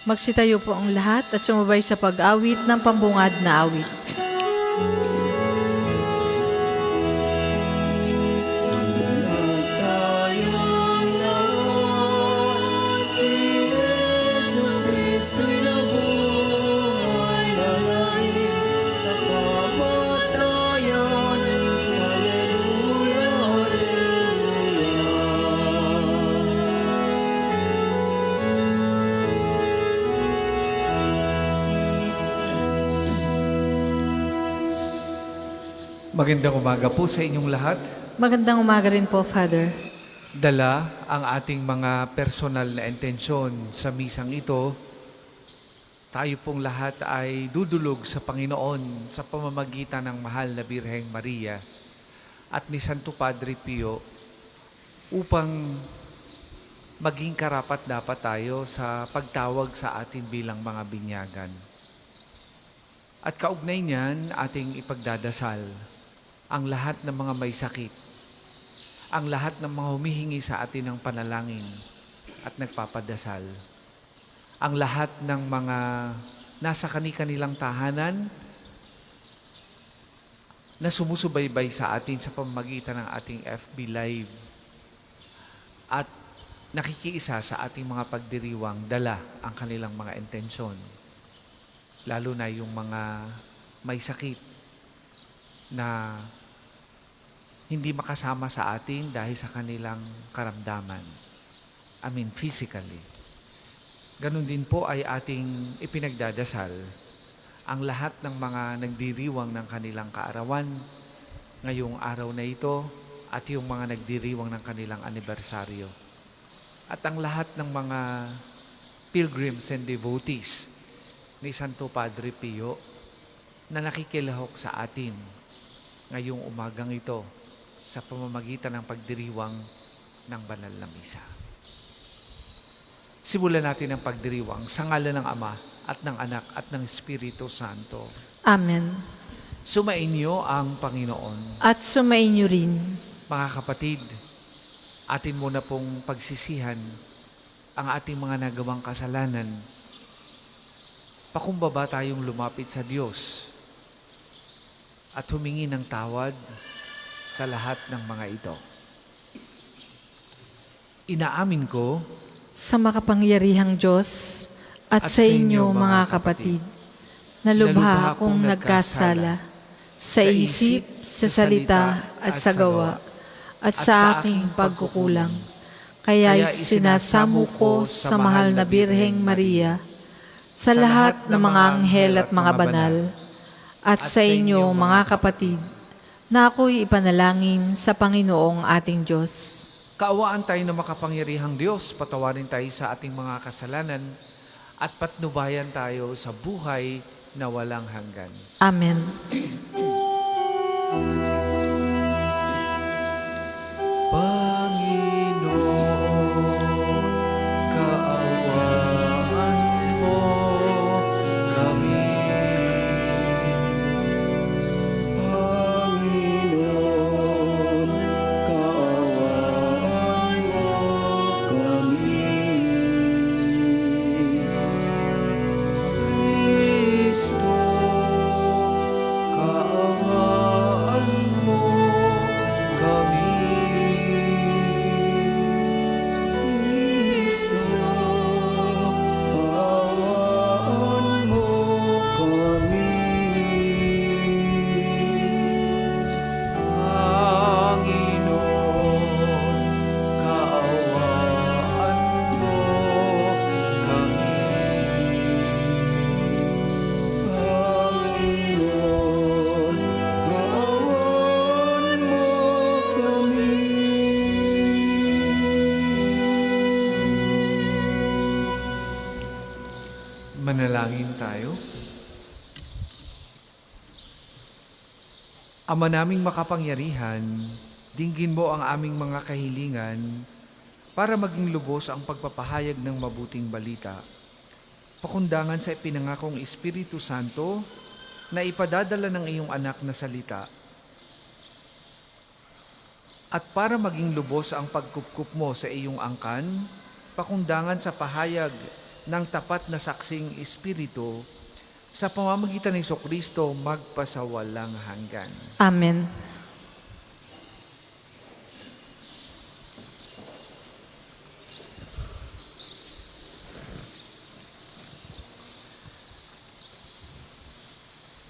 Magsitayo po ang lahat at sumabay sa pag-awit ng pambungad na awit. Magandang umaga po sa inyong lahat. Magandang umaga rin po, Father. Dala ang ating mga personal na intensyon sa misang ito. Tayo pong lahat ay dudulog sa Panginoon sa pamamagitan ng mahal na Birheng Maria at ni Santo Padre Pio upang maging karapat-dapat tayo sa pagtawag sa atin bilang mga binyagan. At kaugnay niyan, ating ipagdadasal ang lahat ng mga may sakit, ang lahat ng mga humihingi sa atin ng panalangin at nagpapadasal, ang lahat ng mga nasa kani-kanilang tahanan na sumusubaybay sa atin sa pamamagitan ng ating FB Live at nakikiisa sa ating mga pagdiriwang dala ang kanilang mga intensyon, lalo na yung mga may sakit na hindi makasama sa atin dahil sa kanilang karamdaman. Physically. Ganon din po ay ating ipinagdadasal ang lahat ng mga nagdiriwang ng kanilang kaarawan ngayong araw na ito at yung mga nagdiriwang ng kanilang anibersaryo. At ang lahat ng mga pilgrims and devotees ni Santo Padre Pio na nakikilahok sa atin ngayong umagang ito sa pamamagitan ng pagdiriwang ng banal na misa. Simulan natin ang pagdiriwang sa ngalan ng Ama at ng Anak at ng Espiritu Santo. Amen. Sumainyo ang Panginoon. At sumainyo rin. Mga kapatid, atin muna pong pagsisihan ang ating mga nagawang kasalanan. Pakumbaba tayong lumapit sa Diyos at humingi ng tawad sa lahat ng mga ito. Inaamin ko Sa makapangyarihang Diyos at sa inyo mga kapatid, na lubha akong nagkasala sa isip, sa salita at sa gawa at sa aking pagkukulang. Kaya sinasamo ko sa mahal na Birheng Maria, sa lahat ng mga anghel at mga banal, at sa inyo mga kapatid, na ako'y ipanalangin sa Panginoong ating Diyos. kaawaan tayo ng makapangyarihang Diyos, patawarin tayo sa ating mga kasalanan at patnubayan tayo sa buhay na walang hanggan. Amen. Panginoon, kaawaan mo kami. Panginoon, kaawaan mo kami. Kristo, kaawaan mo kami. Kristo, kaawaan mo kami. Panginoon, kaawaan mo kami. Panginoon, kaawaan mo kami. Manalangin tayo. Ama naming makapangyarihan, dinggin mo ang aming mga kahilingan para maging lubos ang pagpapahayag ng mabuting balita. Pakundangan sa ipinangakong Espiritu Santo na ipadadala ng iyong anak na salita. At para maging lubos ang pagkupkup mo sa iyong angkan, pakundangan sa pahayag ng tapat na saksing Espiritu, sa pamamagitan ni Jesucristo magpasawalang hanggan. Amen.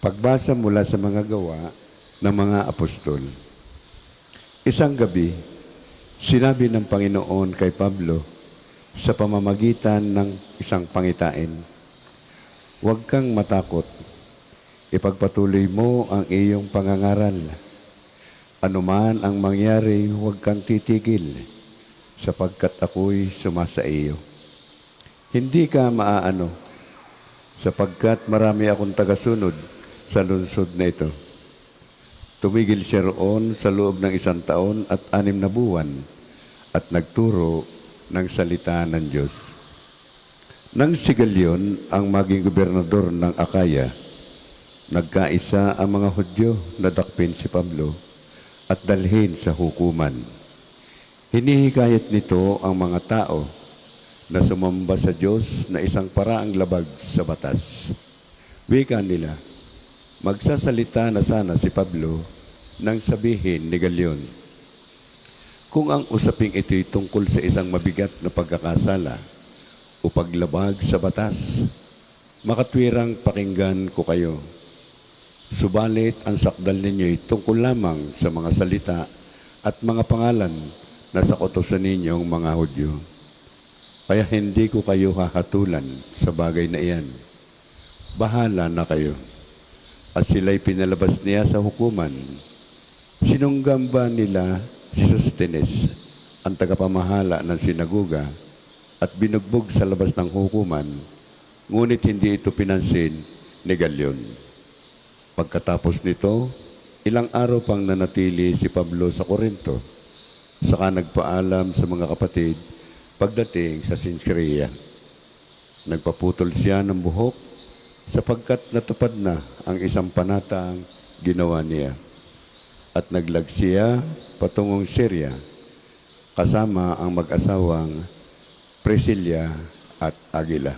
Pagbasa mula sa mga gawa ng mga apostol. Isang gabi, sinabi ng Panginoon kay Pablo sa pamamagitan ng isang pangitain, "Huwag kang matakot. Ipagpatuloy mo ang iyong pangangaral. Anuman ang mangyari, huwag kang titigil, sapagkat ako'y sumasa iyo. Hindi ka maaano, sapagkat marami akong tagasunod sa lungsod na ito." Tumigil siya roon sa loob ng 1 taon at 6 na buwan at nagturo ng salita ng Diyos. Nang si Galion ang maging gobernador ng Akaya, nagkaisa ang mga Hudyo na dakpin si Pablo at dalhin sa hukuman. Hinihikayat nito ang mga tao na sumamba sa Diyos na isang paraang labag sa batas. Wika nila, magsasalita na sana si Pablo nang sabihin ni Galion, "Kung ang usaping ito'y tungkol sa isang mabigat na pagkakasala o paglabag sa batas, makatwirang pakinggan ko kayo. Subalit ang sakdal ninyo'y tungkol lamang sa mga salita at mga pangalan na sa kautusan ninyong mga Hudyo. Kaya hindi ko kayo hahatulan sa bagay na iyan. Bahala na kayo." At sila'y pinalabas niya sa hukuman. Sinunggam ba nila si Sostenes, ang tagapamahala ng sinagoga, at binugbog sa labas ng hukuman, ngunit hindi ito pinansin ni Galion. Pagkatapos nito, ilang araw pang nanatili si Pablo sa Corinto, saka nagpaalam sa mga kapatid pagdating sa Sincrea. Nagpaputol siya ng buhok sapagkat natupad na ang isang panataang ginawa niya. At naglag siya patungong Syria kasama ang mag-asawang Priscilla at Aquila.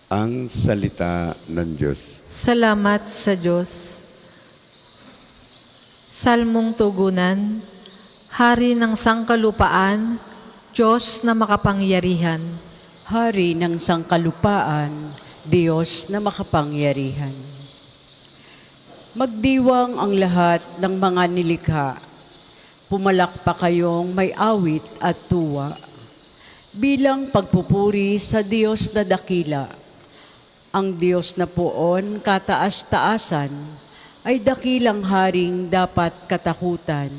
Ang salita ng Diyos. Salamat sa Diyos. Salmong tugunan, Hari ng sangkalupaan, Diyos na makapangyarihan. Hari ng sangkalupaan, Diyos na makapangyarihan. Magdiwang ang lahat ng mga nilikha. Pumalakpak kayong may awit at tuwa. Bilang pagpupuri sa Diyos na dakila. Ang Diyos na poon kataas-taasan ay dakilang haring dapat katakutan.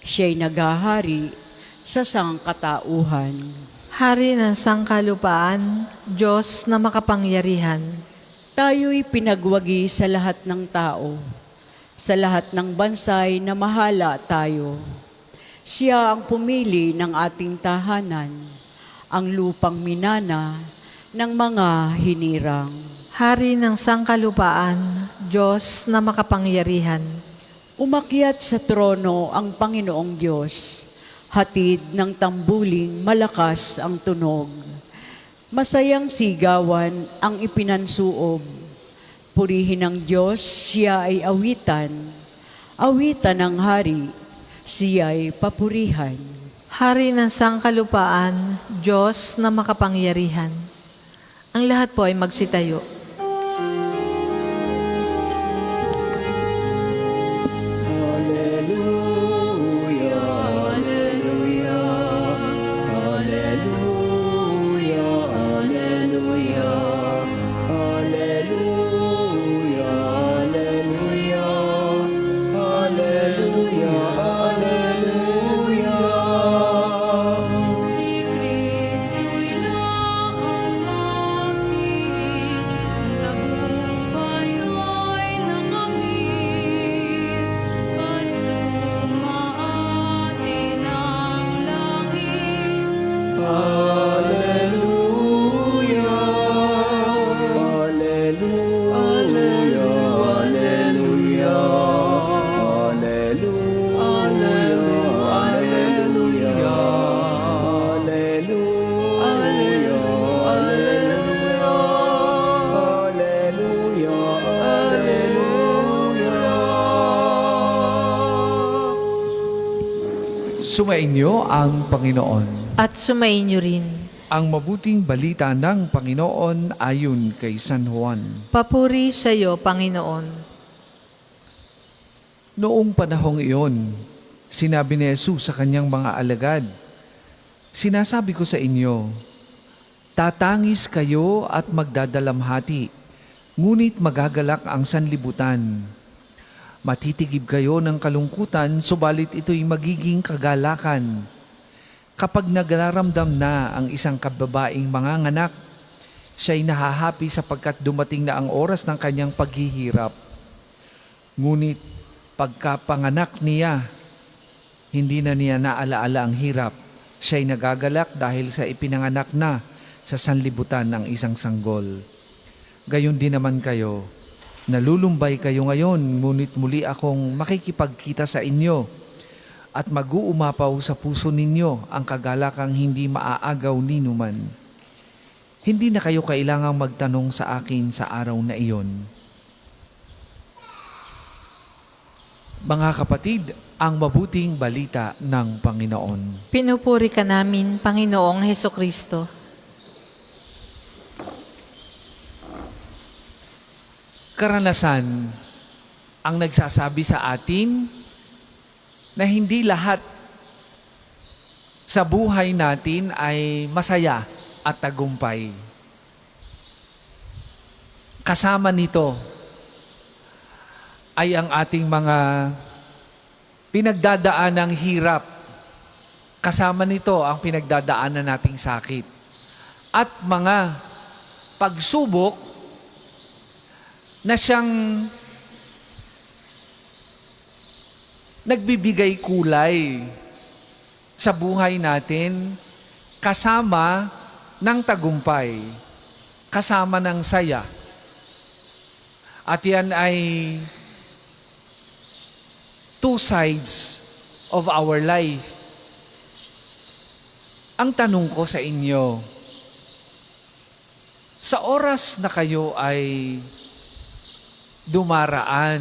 Siya'y naghahari sa sangkatauhan. Hari ng sangkalupaan, Diyos na makapangyarihan. Tayo'y pinagwagi sa lahat ng tao, sa lahat ng bansay na mahala tayo. Siya ang pumili ng ating tahanan, ang lupang minana ng mga hinirang. Hari ng sangkalupaan, Diyos na makapangyarihan. Umakyat sa trono ang Panginoong Diyos, hatid ng tambuling malakas ang tunog. Masayang sigawan ang ipinansuob. Purihin ng Diyos, siya ay awitan. Awitan ng hari, siya ay papurihan. Hari ng sangkalupaan, Diyos na makapangyarihan. Ang lahat po ay magsitayo. Hallelujah, hallelujah, hallelujah, hallelujah, hallelujah, hallelujah, hallelujah, hallelujah. Si Kristo'y naangatis, Sumainyo ang Panginoon. At sumainyo rin. Ang mabuting balita ng Panginoon ayon kay San Juan. Papuri sa iyo, Panginoon. Noong panahong iyon, sinabi ni Jesus sa kanyang mga alagad, "Sinasabi ko sa inyo, tatangis kayo at magdadalamhati, ngunit magagalak ang sanlibutan. Matitigib kayo ng kalungkutan, subalit ito'y magiging kagalakan. Kapag nagararamdam na ang isang kababaing manganganak, siya'y nahahapi sapagkat dumating na ang oras ng kanyang paghihirap. Ngunit pagkapanganak niya, hindi na niya naalaala ang hirap. Siya'y nagagalak dahil sa ipinanganak na sa sanlibutan ng isang sanggol. Gayon din naman kayo, nalulumbay kayo ngayon, ngunit muli akong makikipagkita sa inyo at mag-uumapaw sa puso ninyo ang kagalakang hindi maaagaw ni numan. Hindi na kayo kailangang magtanong sa akin sa araw na iyon." Mga kapatid, ang mabuting balita ng Panginoon. Pinupuri ka namin, Panginoong Hesukristo. Karanasan ang nagsasabi sa atin na hindi lahat sa buhay natin ay masaya at tagumpay. Kasama nito ay ang ating mga pinagdadaanang hirap. Kasama nito ang pinagdadaanan nating sakit. At mga pagsubok na siyang nagbibigay kulay sa buhay natin, kasama ng tagumpay, kasama ng saya. At yan ay two sides of our life. Ang tanong ko sa inyo, sa oras na kayo ay dumaraan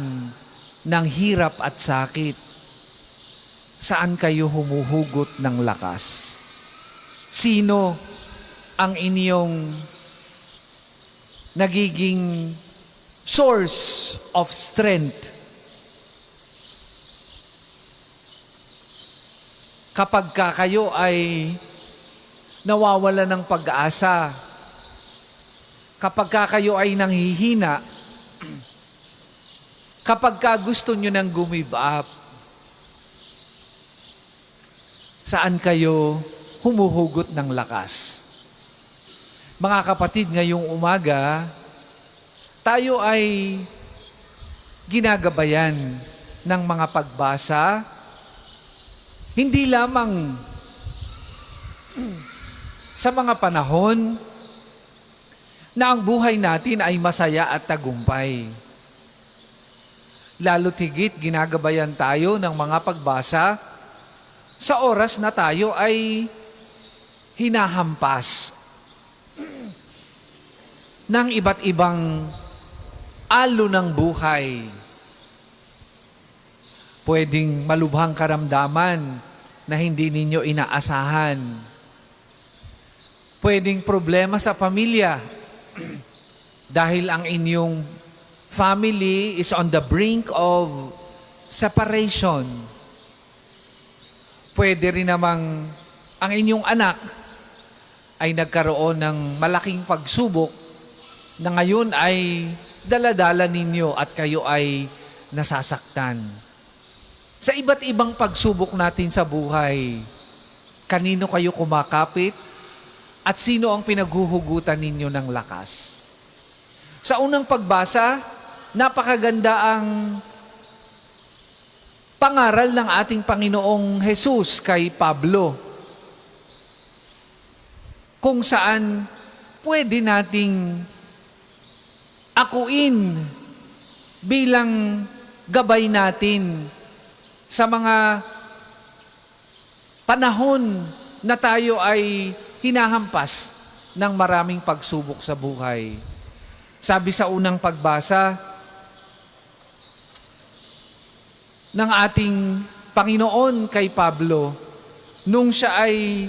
ng hirap at sakit, saan kayo humuhugot ng lakas? Sino ang inyong nagiging source of strength? Kapag kayo ay nawawala ng pag-asa, kapag kayo ay nanghihina, kapag gusto nyo nang give up, saan kayo humuhugot ng lakas? Mga kapatid, ngayong umaga, tayo ay ginagabayan ng mga pagbasa, hindi lamang sa mga panahon na ang buhay natin ay masaya at tagumpay. Lalo tigit, ginagabayan tayo ng mga pagbasa sa oras na tayo ay hinahampas ng iba't ibang alo ng buhay. Pwedeng malubhang karamdaman na hindi ninyo inaasahan. Pwedeng problema sa pamilya dahil ang inyong family is on the brink of separation. Pwede rin namang ang inyong anak ay nagkaroon ng malaking pagsubok na ngayon ay daladala ninyo at kayo ay nasasaktan. Sa iba't ibang pagsubok natin sa buhay, kanino kayo kumakapit at sino ang pinaghuhugutan ninyo ng lakas? Sa unang pagbasa, napakaganda ang pangaral ng ating Panginoong Jesus kay Pablo, kung saan pwede nating akuin bilang gabay natin sa mga panahon na tayo ay hinahampas ng maraming pagsubok sa buhay. Sabi sa unang pagbasa ng ating Panginoon kay Pablo, nung siya ay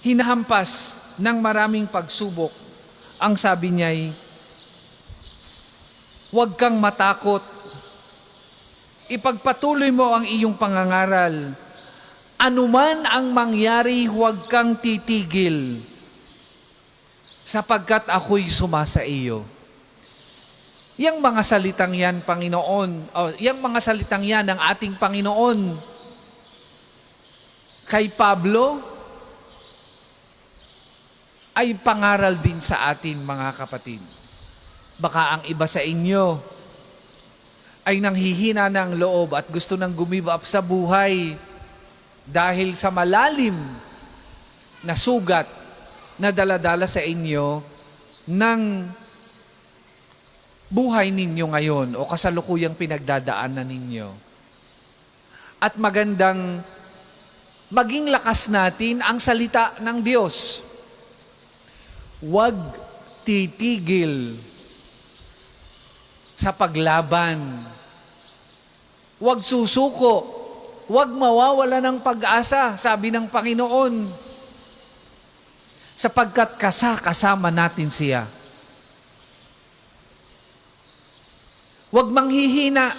hinahampas ng maraming pagsubok, ang sabi niya ay, huwag kang matakot. Ipagpatuloy mo ang iyong pangangaral. Anuman ang mangyari, huwag kang titigil, sapagkat ako'y sumasa iyo. Yang mga salitang yan, Panginoon, yang mga salitang yan ng ating Panginoon kay Pablo ay pangaral din sa atin, mga kapatid. Baka ang iba sa inyo ay nanghihina ng loob at gusto nang gumive up sa buhay dahil sa malalim na sugat na daladala sa inyo ng buhay ninyo ngayon o kasalukuyang pinagdadaanan ninyo. At magandang maging lakas natin ang salita ng Diyos. Huwag titigil sa paglaban. Huwag susuko. Huwag mawawala ng pag-asa, sabi ng Panginoon. Sapagkat kasama natin siya. Huwag manghihina.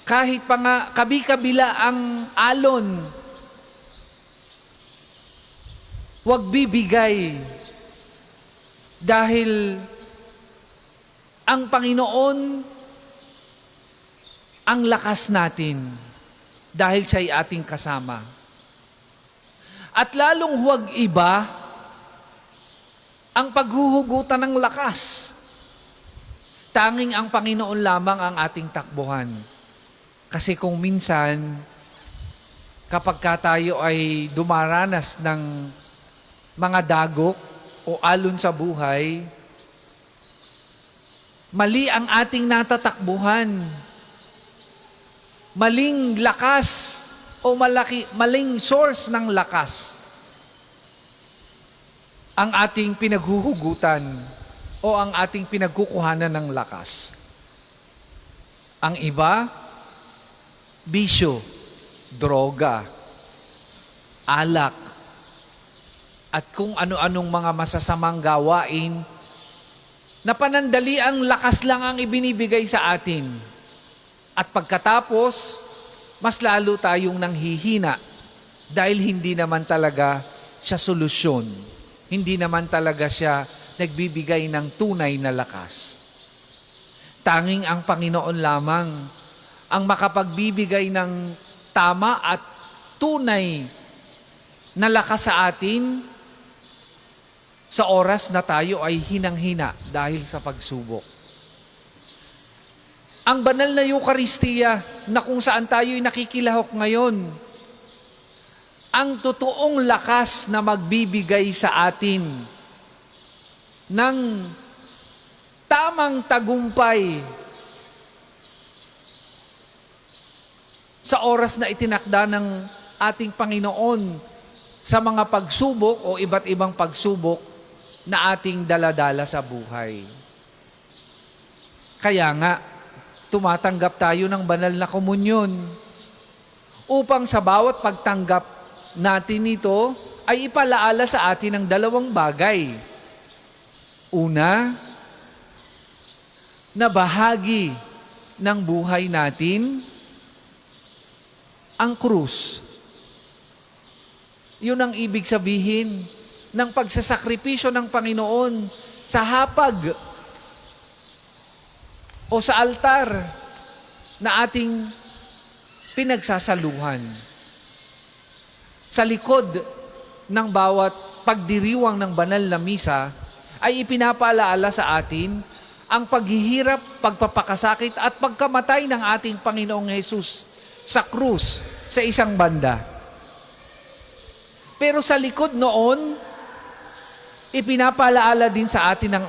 Kahit pa nga kabi-kabila ang alon. Huwag bibigay. Dahil ang Panginoon ang lakas natin dahil siya'y ating kasama. At lalong huwag iba ang paghuhugutan ng lakas. Tanging ang Panginoon lamang ang ating takbuhan. Kasi kung minsan, kapag tayo ay dumaranas ng mga dagok o alon sa buhay, mali ang ating natatakbuhan. Maling lakas o maling source ng lakas ang ating pinaghuhugutan o ang ating pinagkukuhanan ng lakas. Ang iba, bisyo, droga, alak, at kung ano-anong mga masasamang gawain na panandali ang lakas lang ang ibinibigay sa atin. At pagkatapos, mas lalo tayong nanghihina dahil hindi naman talaga siya solusyon. Hindi naman talaga siya nagbibigay ng tunay na lakas. Tanging ang Panginoon lamang ang makapagbibigay ng tama at tunay na lakas sa atin sa oras na tayo ay hinang-hina dahil sa pagsubok. Ang banal na Eucharistia na kung saan tayo'y nakikilahok ngayon, ang totoong lakas na magbibigay sa atin ng tamang tagumpay sa oras na itinakda ng ating Panginoon sa mga pagsubok o iba't ibang pagsubok na ating daladala sa buhay. Kaya nga, tumatanggap tayo ng banal na komunyon upang sa bawat pagtanggap natin nito ay ipalaala sa atin ang dalawang bagay. Una, na bahagi ng buhay natin ang krus. Yun ang ibig sabihin ng pagsasakripisyo ng Panginoon sa hapag o sa altar na ating pinagsasaluhan. Sa likod ng bawat pagdiriwang ng banal na misa ay ipinapaalaala sa atin ang paghihirap, pagpapakasakit at pagkamatay ng ating Panginoong Hesus sa krus sa isang banda. Pero sa likod noon, ipinapaalaala din sa atin ang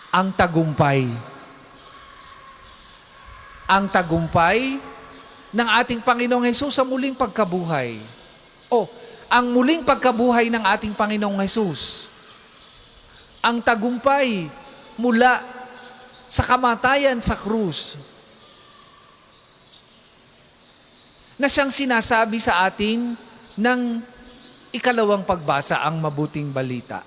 ang tagumpay. Ang tagumpay ng ating Panginoong Hesus sa muling pagkabuhay. Ang muling pagkabuhay ng ating Panginoong Hesus. Ang tagumpay mula sa kamatayan sa krus. na siyang sinasabi sa atin ng ikalawang pagbasa, ang mabuting balita.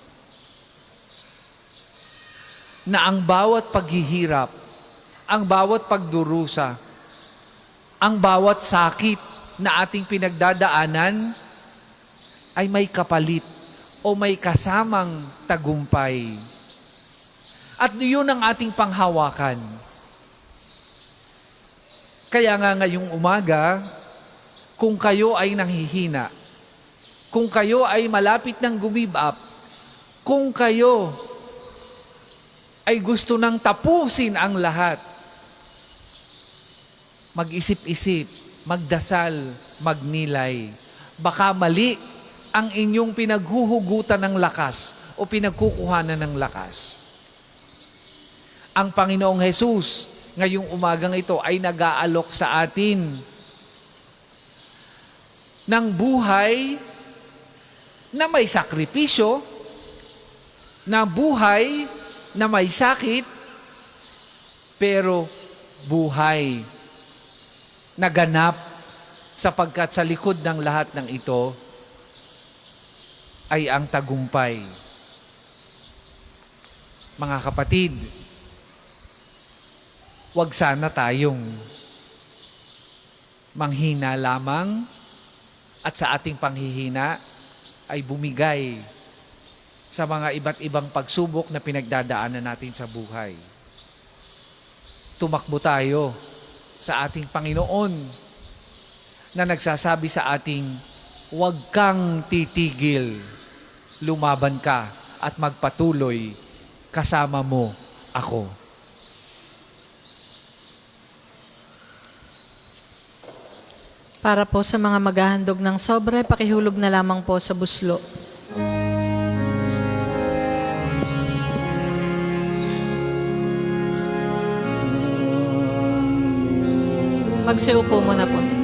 Na ang bawat paghihirap, ang bawat pagdurusa, ang bawat sakit na ating pinagdadaanan ay may kapalit o may kasamang tagumpay. At yun ang ating panghawakan. Kaya nga ngayong umaga, kung kayo ay nanghihina, kung kayo ay malapit ng give up, kung kayo ay gusto nang tapusin ang lahat, mag-isip-isip, magdasal, magnilay. Baka mali ang inyong pinaghuhugutan ng lakas o pinagkukuhanan ng lakas. Ang Panginoong Jesus, ngayong umagang ito ay nag-aalok sa atin ng buhay na may sakripisyo, na buhay na may sakit, pero buhay na ganap, sapagkat sa likod ng lahat ng ito ay ang tagumpay. Mga kapatid, huwag sana tayong manghina lamang at sa ating panghihina ay bumigay sa mga iba't ibang pagsubok na pinagdadaanan natin sa buhay. Tumakbo tayo sa ating Panginoon na nagsasabi sa ating, huwag kang titigil, lumaban ka at magpatuloy, kasama mo ako. Para po sa mga maghahandog ng sobre, pakihulog na lamang po sa buslo. Magsiupo muna po.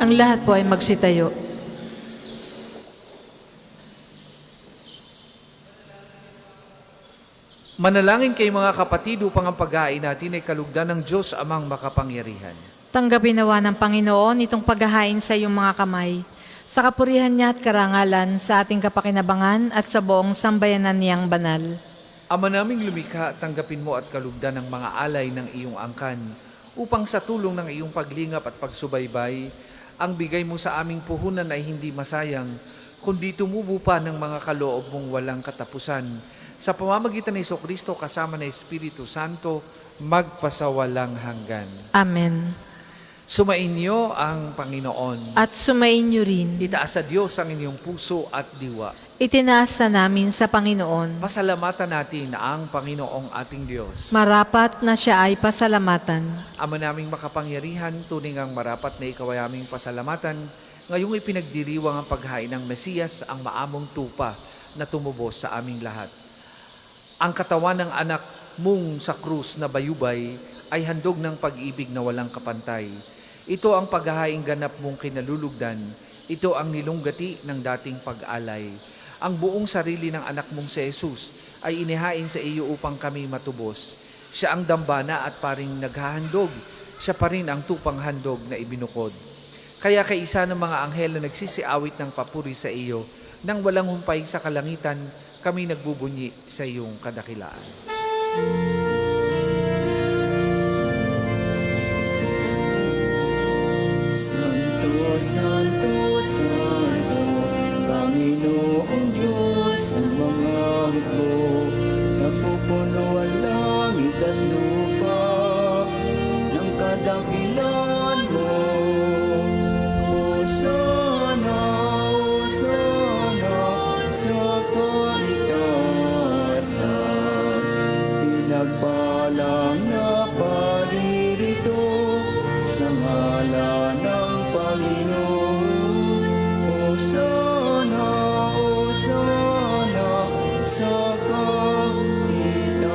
Ang lahat po ay magsitayo. Manalangin kay mga kapatid upang ang paghahain natin ay kalugdan ng Diyos Amang makapangyarihan. Tanggapin nawa ng Panginoon itong paghahain sa iyong mga kamay, sa kapurihan niya at karangalan, sa ating kapakinabangan at sa buong sambayanan niyang banal. Ama naming lumikha, tanggapin mo at kalugdan ng mga alay ng iyong angkan, upang sa tulong ng iyong paglingap at pagsubaybay, ang bigay mo sa aming puhunan ay hindi masayang, kundi tumubo pa ng mga kaloob mong walang katapusan. Sa pamamagitan ni Jesucristo kasama ng Espiritu Santo, magpasawalang hanggan. Amen. Sumainyo ang Panginoon. At sumainyo rin. Itaas sa Diyos ang inyong puso at diwa. Itinaas na namin sa Panginoon. Pasalamatan natin ang Panginoong ating Diyos. Marapat na siya ay pasalamatan. Ama naming makapangyarihan, tuning ang marapat na ikaw ay aming pasalamatan, ngayong ipinagdiriwang ang paghain ng Mesiyas, ang maamong tupa na tumubos sa aming lahat. Ang katawan ng anak mong sa krus na bayubay ay handog ng pag-ibig na walang kapantay. Ito ang paghahaing ganap mong kinalulugdan. Ito ang nilunggati ng dating pag-alay. Ang buong sarili ng anak mong si Jesus ay inihain sa iyo upang kami matubos. Siya ang dambana at paring naghahandog. Siya pa rin ang tupang handog na ibinukod. Kaya kay isa ng mga anghel na nagsisiawit ng papuri sa iyo, nang walang humpay sa kalangitan, kami nagbubunyi sa iyong kadakilaan. Santo, Santo, Santo, Panginoong Diyos ng mga hukbo, napupuno ang langit at lupa ng kadakilan mo. Hosana, Hosana, sa kalikasan, pinagpalang na paririto sa ngalan ng Panginoon. Hosana, Hosana, sa kaitaasan.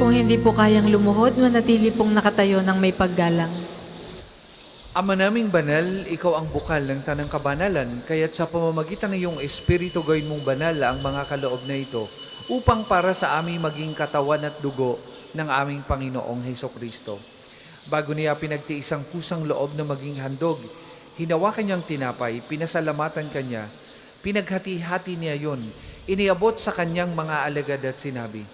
Kung hindi po kayang lumuhod, manatili pong nakatayo ng may paggalang. Ama naming banal, ikaw ang bukal ng tanang kabanalan, kaya't sa pamamagitan ng iyong Espiritu gawin mong banal ang mga kaloob na ito, upang para sa aming maging katawan at dugo ng aming Panginoong Hesukristo. Bago niya pinagtiisang kusang loob na maging handog, hinawakan niyang tinapay, pinasalamatan kanya, pinaghati-hati niya yon, iniabot sa kanyang mga alagad at sinabi,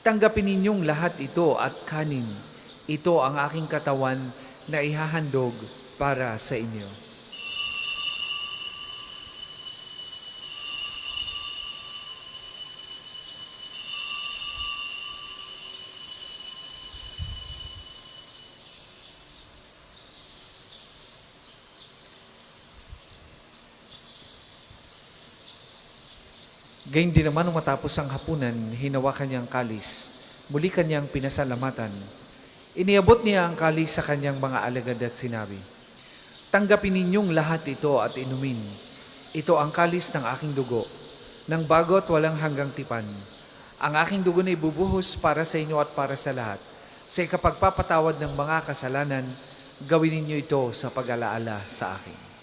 "Tanggapin ninyong lahat ito at kanin. Ito ang aking katawan na ihahandog para sa inyo." Gayun din naman nung matapos ang hapunan, hinawakan niyang kalis. Muli kanyang pinasalamatan. Iniabot niya ang kalis sa kanyang mga alagad at sinabi, "Tanggapin ninyong lahat ito at inumin. Ito ang kalis ng aking dugo, ng bago at walang hanggang tipan. Ang aking dugo na ibubuhos para sa inyo at para sa lahat. Sa ikapagpapatawad ng mga kasalanan, gawin ninyo ito sa pag-alaala sa akin."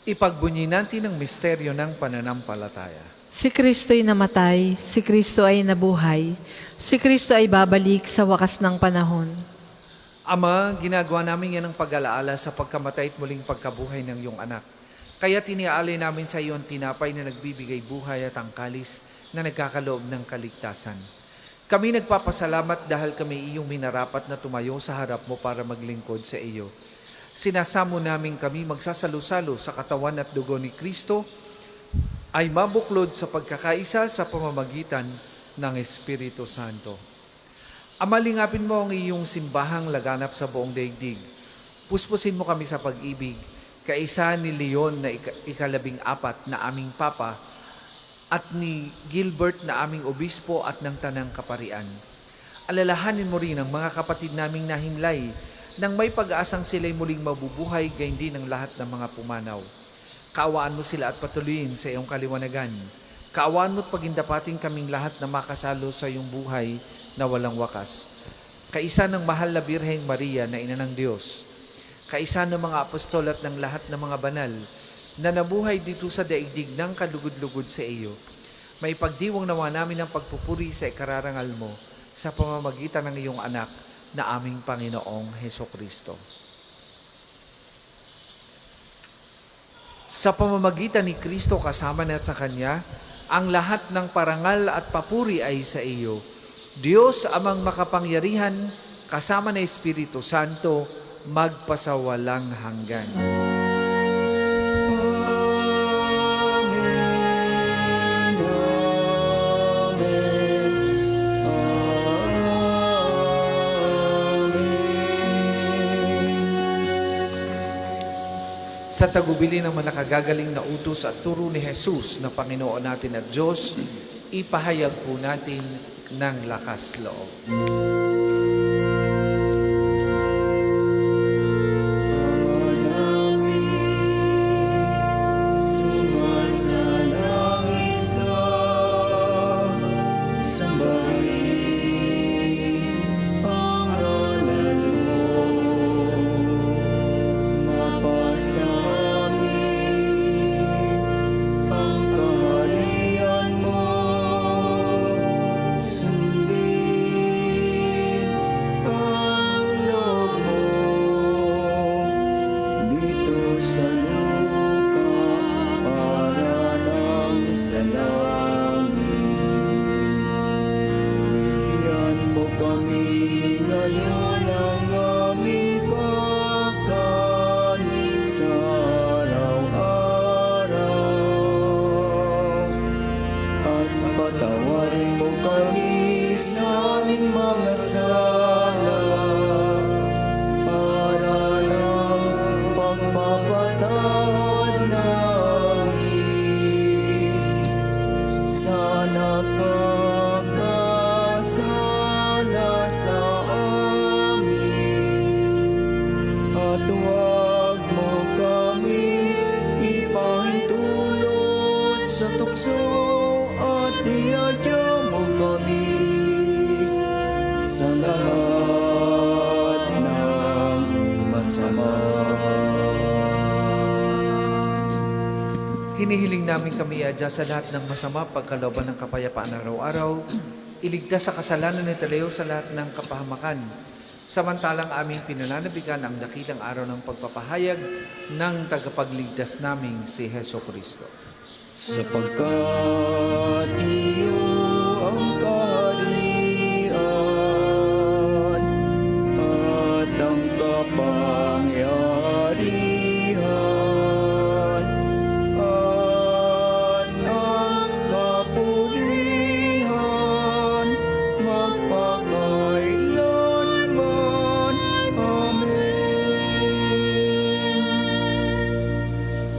Ipagbunyi natin ang misteryo ng pananampalataya. Si Kristo'y namatay, si Kristo ay nabuhay, si Kristo ay babalik sa wakas ng panahon. Ama, ginagawa namin yan ang pag-alaala sa pagkamatay at muling pagkabuhay ng iyong anak. Kaya tiniaalay namin sa iyo ang tinapay na nagbibigay buhay at ang kalis na nagkakaloob ng kaligtasan. Kami nagpapasalamat dahil kami iyong minarapat na tumayo sa harap mo para maglingkod sa iyo. Sinasamo namin kami magsasalo-salo sa katawan at dugo ni Kristo ay mabuklod sa pagkakaisa sa pamamagitan ng Espiritu Santo. Ama, lingapin mo ang iyong simbahang laganap sa buong daigdig. Puspusin mo kami sa pag-ibig, kaisa ni Leon na ika-14 na aming Papa at ni Gilbert na aming Obispo at ng Tanang Kaparian. Alalahanin mo rin ang mga kapatid naming nahimlay nang may pag-aasang sila'y muling mabubuhay, gayon din ang lahat ng mga pumanaw. Kaawaan mo sila at patuloyin sa iyong kaliwanagan. Kaawaan mo at pagindapating kaming lahat na makasalo sa iyong buhay na walang wakas. Kaisa ng mahal na Birheng Maria na Ina ng Diyos. Kaisa ng mga apostol at ng lahat ng mga banal na nabuhay dito sa daigdig ng kalugod-lugod sa iyo. May pagdiwang nawa namin ang pagpupuri sa ikararangal mo sa pamamagitan ng iyong anak na aming Panginoong Hesukristo. Sa pamamagitan ni Kristo kasama na sa Kanya, ang lahat ng parangal at papuri ay sa iyo. Diyos amang makapangyarihan, kasama na Espiritu Santo, magpasawalang hanggan. Sa tagubili ng mga nakagagaling na utos at turo ni Jesus na Panginoon natin at Diyos, ipahayag po natin ng lakas loob. Sumasalangit ka, sambahin ang ngalan mo, langit. Bigyan mo kami ngayon ng aming kakanin sa araw-araw. At patawarin mo kami sa aming mga sala para ng pagpapatawad namin sa nakakasala sa amin. At huwag mo kami ipahintulot sa tukso at iadya mo kami sa lahat ng masama. Hinihiling namin kami adya sa lahat ng masama, pagkalooban ng kapayapaan araw-araw, iligtas sa kasalanan at talayo sa lahat ng kapahamakan. Samantalang aming pinananabigan ang dakilang araw ng pagpapahayag ng tagapagligtas naming si Heso Kristo. Sapagkat iyo ang kaharian at ang kapangyarihan at ang kapulihan magpakailanman. Amen.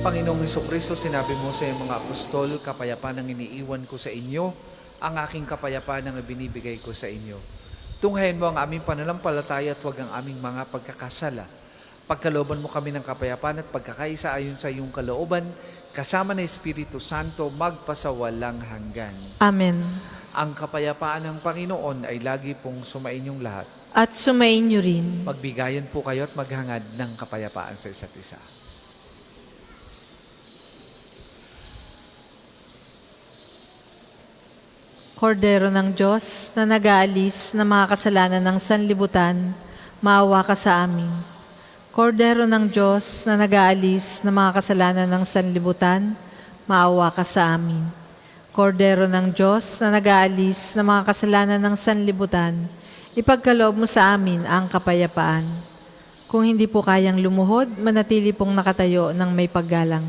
Panginoong Hesukristo, sinabi mo sa iyong mga apostol, kapayapaan ang iniiwan ko sa inyo, ang aking kapayapaan ang ibinibigay ko sa inyo. Tunghayan mo ang aming pananampalataya at huwag ang aming mga pagkakasala. Pagkalooban mo kami ng kapayapaan at pagkakaisa ayon sa iyong kalooban, kasama ng Espiritu Santo, magpasawalang hanggan. Amen. Ang kapayapaan ng Panginoon ay lagi pong sumainyong lahat. At sumainyo rin. Magbigayan po kayo at maghangad ng kapayapaan sa isa't isa. Kordero ng Diyos na nag-aalis ng mga kasalanan ng sanlibutan, maawa ka sa amin. Kordero ng Diyos na nag-aalis ng mga kasalanan ng sanlibutan, maawa ka sa amin. Kordero ng Diyos na nag-aalis ng mga kasalanan ng sanlibutan, ipagkaloob mo sa amin ang kapayapaan. Kung hindi po kayang lumuhod, manatili pong nakatayo ng may paggalang.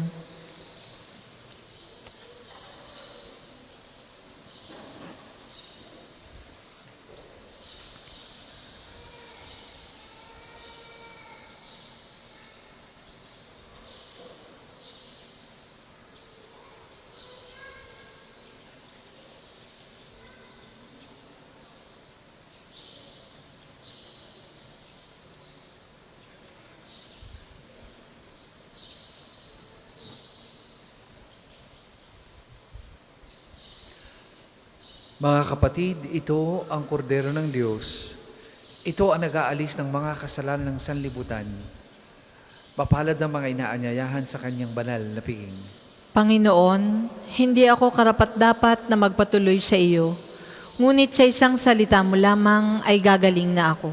Mga kapatid, ito ang kordero ng Diyos. Ito ang nag-aalis ng mga kasalanan ng sanlibutan. Mapalad ng mga inaanyayahan sa kanyang banal na piging. Panginoon, hindi ako karapat-dapat na magpatuloy sa iyo, ngunit sa isang salita mo lamang ay gagaling na ako.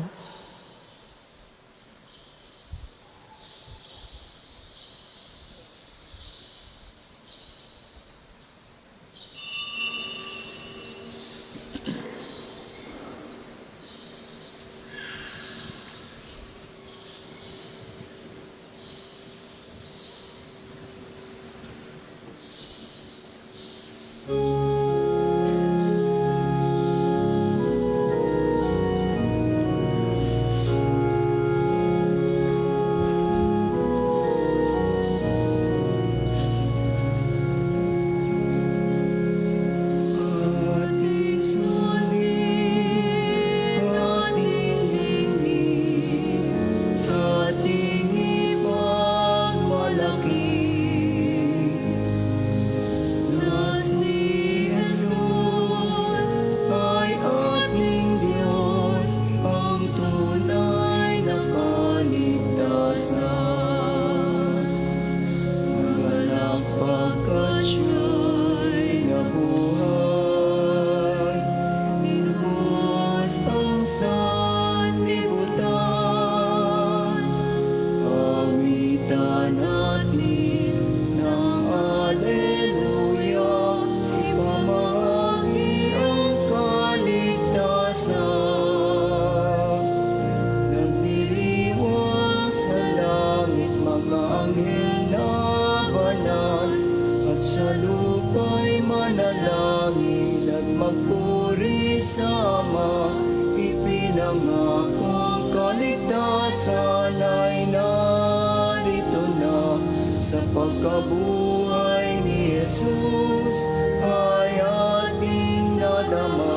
sa pagkabuhay ni Jesus ay ating nadama.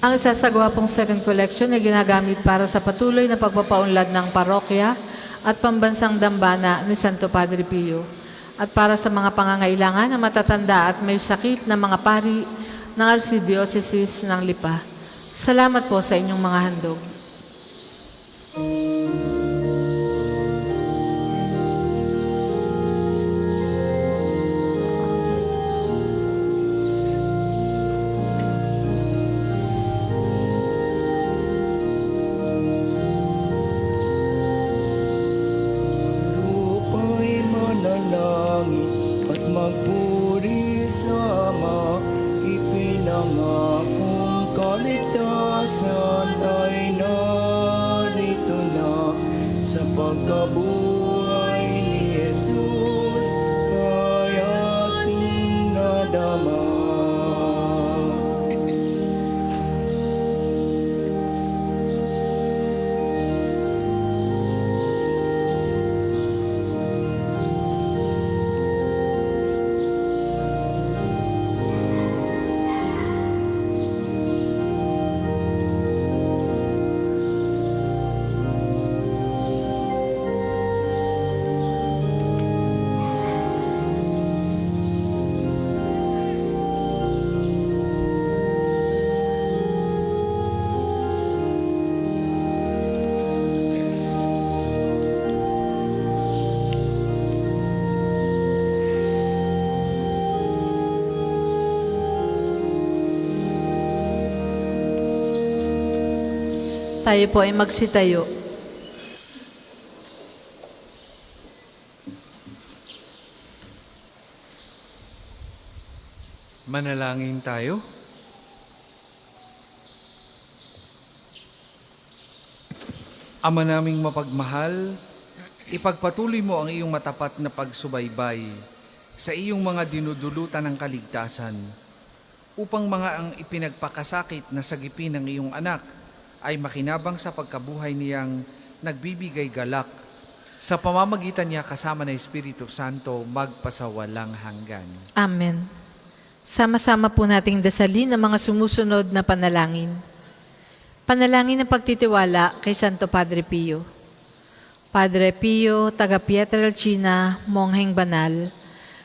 Ang isasagawa pong second collection ay ginagamit para sa patuloy na pagpapaunlad ng parokya at pambansang dambana ni Santo Padre Pio at para sa mga pangangailangan ng matatanda at may sakit na mga pari ng Archdiocese ng Lipa. Salamat po sa inyong mga handog. Lupa'y manalangin at magpuri sa Ama, ipinangakong kaligtasan ay narito na sa pagkabuhay ni Jesus ay ating nadama. Tayo po ay magsitayo. Manalangin tayo. Ama naming mapagmahal, ipagpatuloy mo ang iyong matapat na pagsubaybay sa iyong mga dinudulutan ng kaligtasan upang mga ang ipinagpakasakit na sagipin ng iyong anak ay makinabang sa pagkabuhay niyang nagbibigay galak sa pamamagitan niya kasama ng Espiritu Santo magpasawalang hanggan. Amen. Sama-sama po nating dasalin ang mga sumusunod na panalangin. Panalangin ng pagtitiwala kay Santo Padre Pio. Padre Pio, taga Pietrelcina, Mongheng Banal,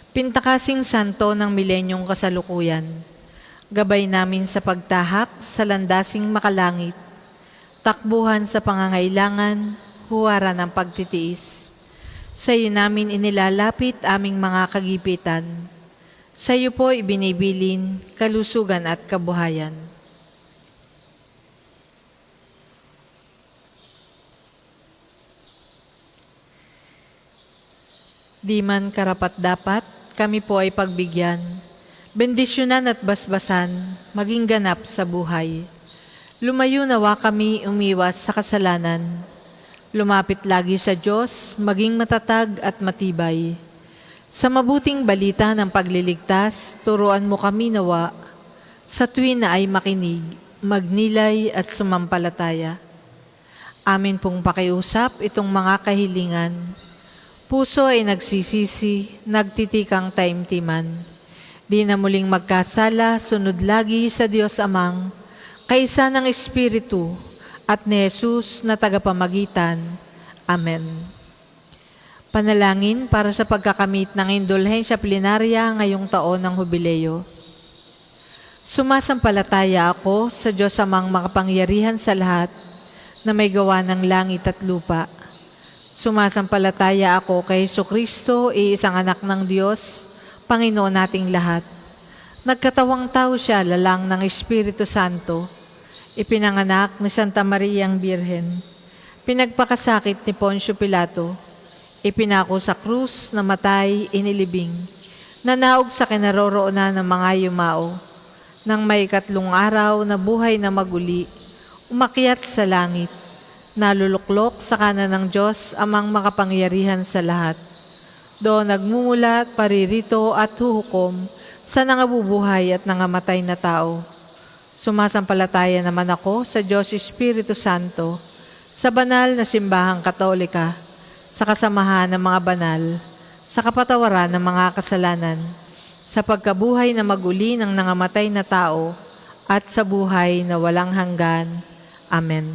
pintakasing santo ng milenyong kasalukuyan, gabay namin sa pagtahak sa landasing makalangit, takbuhan sa pangangailangan, huwara ng pagtitiis. Sa iyo namin inilalapit aming mga kagipitan. Sa iyo po ibinibilin kalusugan at kabuhayan. Di man karapat-dapat, kami po ay pagbigyan, bendisyonan at basbasan, maging ganap sa buhay. Lumayo nawa kami umiwas sa kasalanan. Lumapit lagi sa Diyos, maging matatag at matibay. Sa mabuting balita ng pagliligtas, turuan mo kami nawa, sa tuwin na ay makinig, magnilay at sumampalataya. Amin pong pakiusap itong mga kahilingan. Puso ay nagsisisi, nagtitikang taimtiman. Di na muling magkasala, sunod lagi sa Diyos Amang, kaisa ng Espiritu, at ni Jesus na tagapamagitan. Amen. Panalangin para sa pagkakamit ng indulhensya plenarya ngayong taon ng Hubileo. Sumasampalataya ako sa Diyos Amang makapangyarihan sa lahat na may gawa ng langit at lupa. Sumasampalataya ako kay Jesucristo, iisang anak ng Diyos, Panginoon nating lahat. Nagkatawang tao siya, lalang ng Espiritu Santo, ipinanganak ni Santa Maria ang Birhen, pinagpakasakit ni Poncio Pilato, ipinako sa krus, namatay, inilibing, nanaog sa kinaroroonan ng mga yumao, nang may 3 araw na buhay na maguli, umakyat sa langit, naluluklok sa kanan ng Diyos Amang makapangyarihan sa lahat. Doon nagmumulat, paririto at huhukom sa nangabubuhay at nangamatay na tao. Sumasampalataya naman ako sa Diyos Espiritu Santo, sa banal na simbahang katolika, sa kasamahan ng mga banal, sa kapatawaran ng mga kasalanan, sa pagkabuhay na maguli ng nangamatay na tao, at sa buhay na walang hanggan. Amen.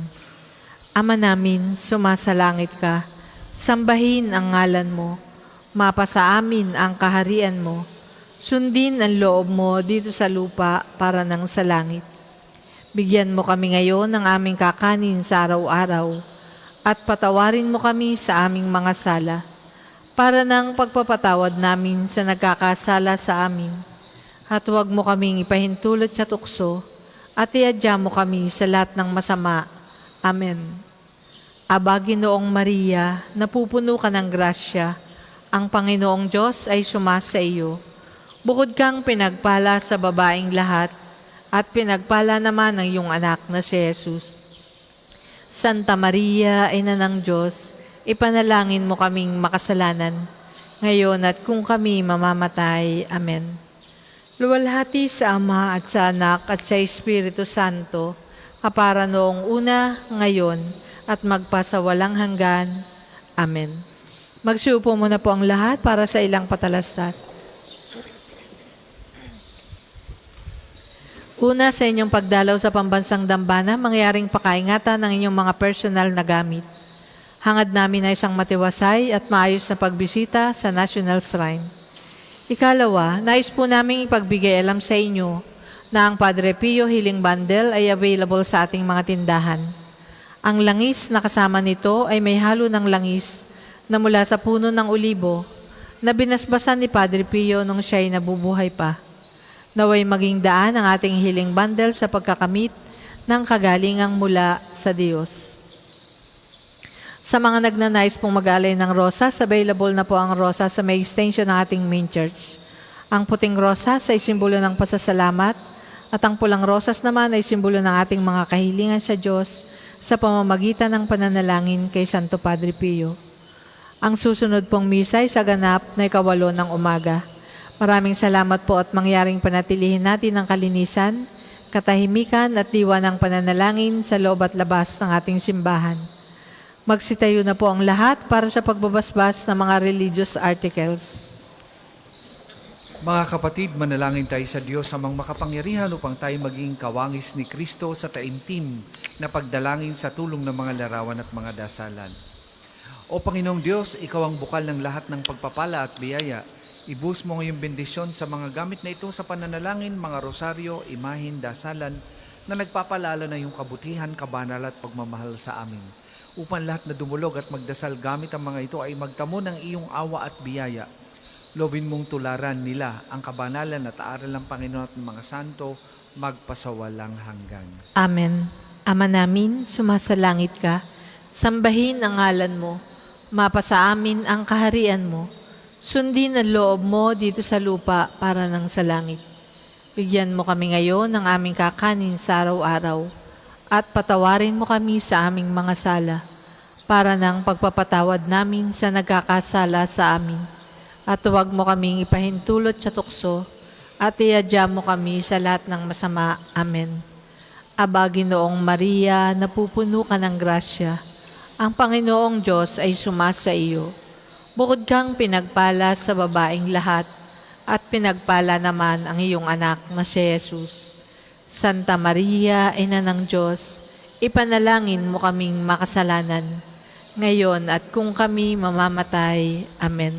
Ama namin, sumasalangit ka, sambahin ang ngalan mo, mapasa amin ang kaharian mo, sundin ang loob mo dito sa lupa para nang sa langit. Bigyan mo kami ngayon ng aming kakanin sa araw-araw, at patawarin mo kami sa aming mga sala, para nang pagpapatawad namin sa nagkakasala sa amin. At huwag mo kaming ipahintulot sa tukso, at iadya mo kami sa lahat ng masama. Amen. Aba, Ginoong Maria, napupuno ka ng grasya, ang Panginoong Diyos ay sumasa iyo. Bukod kang pinagpala sa babaeng lahat, at pinagpala naman ang iyong anak na si Jesus. Santa Maria, Ina ng Diyos, ipanalangin mo kaming makasalanan, ngayon at kung kami mamamatay. Amen. Luwalhati sa Ama at sa Anak at sa Espiritu Santo, kapara noong una, ngayon, at magpasawalang hanggan. Amen. Magsiupo muna po ang lahat para sa ilang patalastas. Una, sa inyong pagdalaw sa pambansang dambana, mangyaring pakaingatan ng inyong mga personal na gamit. Hangad namin na isang matiwasay at maayos na pagbisita sa National Shrine. Ikalawa, nais po namin ipagbigay alam sa inyo na ang Padre Pio Healing Bundle ay available sa ating mga tindahan. Ang langis na kasama nito ay may halo ng langis na mula sa puno ng olibo na binasbasan ni Padre Pio nung siya'y nabubuhay pa. Naway maging daan ang ating Healing Bundle sa pagkakamit ng kagalingang mula sa Diyos. Sa mga nagnanais pong mag-alay ng rosas, available na po ang rosas sa may extension ng ating main church. Ang puting rosas ay simbolo ng pasasalamat at ang pulang rosas naman ay simbolo ng ating mga kahilingan sa Diyos sa pamamagitan ng pananalangin kay Santo Padre Pio. Ang susunod pong misa ay sa ganap na 8 ng umaga. Maraming salamat po at mangyaring panatilihin natin ang kalinisan, katahimikan at diwa ng pananalangin sa loob at labas ng ating simbahan. Magsitayo na po ang lahat para sa pagbabasbas ng mga religious articles. Mga kapatid, manalangin tayo sa Diyos amang makapangyarihan upang tayo maging kawangis ni Kristo sa taimtim na pagdalangin sa tulong ng mga larawan at mga dasalan. O Panginoong Diyos, Ikaw ang bukal ng lahat ng pagpapala at biyaya. Ibus mo ngayong bendisyon sa mga gamit na ito sa pananalangin, mga rosaryo, imahin, dasalan na nagpapalala na iyong kabutihan, kabanal at pagmamahal sa amin. Upang lahat na dumulog at magdasal gamit ang mga ito ay magtamo ng iyong awa at biyaya. Lobin mong tularan nila ang kabanalan at aral ng Panginoon at ng mga santo magpasawalang hanggan. Amen. Ama namin, sumasalangit ka, sambahin ang ngalan mo, mapasa amin ang kaharian mo, sundin ang loob mo dito sa lupa para nang sa langit. Bigyan mo kami ngayon ng aming kakanin sa araw-araw, at patawarin mo kami sa aming mga sala, para nang pagpapatawad namin sa nagkakasala sa amin. At huwag mo kaming ipahintulot sa tukso, at iadya mo kami sa lahat ng masama. Amen. Aba, Ginoong Maria, napupuno ka ng grasya. Ang Panginoong Diyos ay sumasa iyo. Bukod kang pinagpala sa babaeng lahat, at pinagpala naman ang iyong anak na si Jesus. Santa Maria, Ina ng Diyos, ipanalangin mo kaming makasalanan, ngayon at kung kami mamamatay. Amen.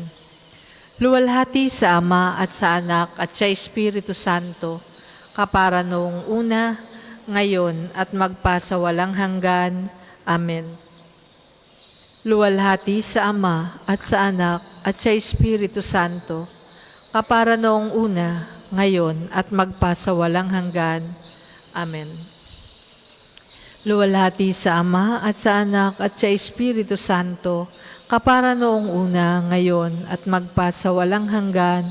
Luwalhati sa Ama at sa Anak at sa Espiritu Santo, kapara noong una, ngayon at magpasawalang hanggan. Amen. Luwalhati sa Ama at sa Anak at sa Espiritu Santo, kapara noong una, ngayon at magpasawalang hanggan. Amen. Luwalhati sa Ama at sa Anak at sa Espiritu Santo, kapara noong una, ngayon at magpasawalang hanggan.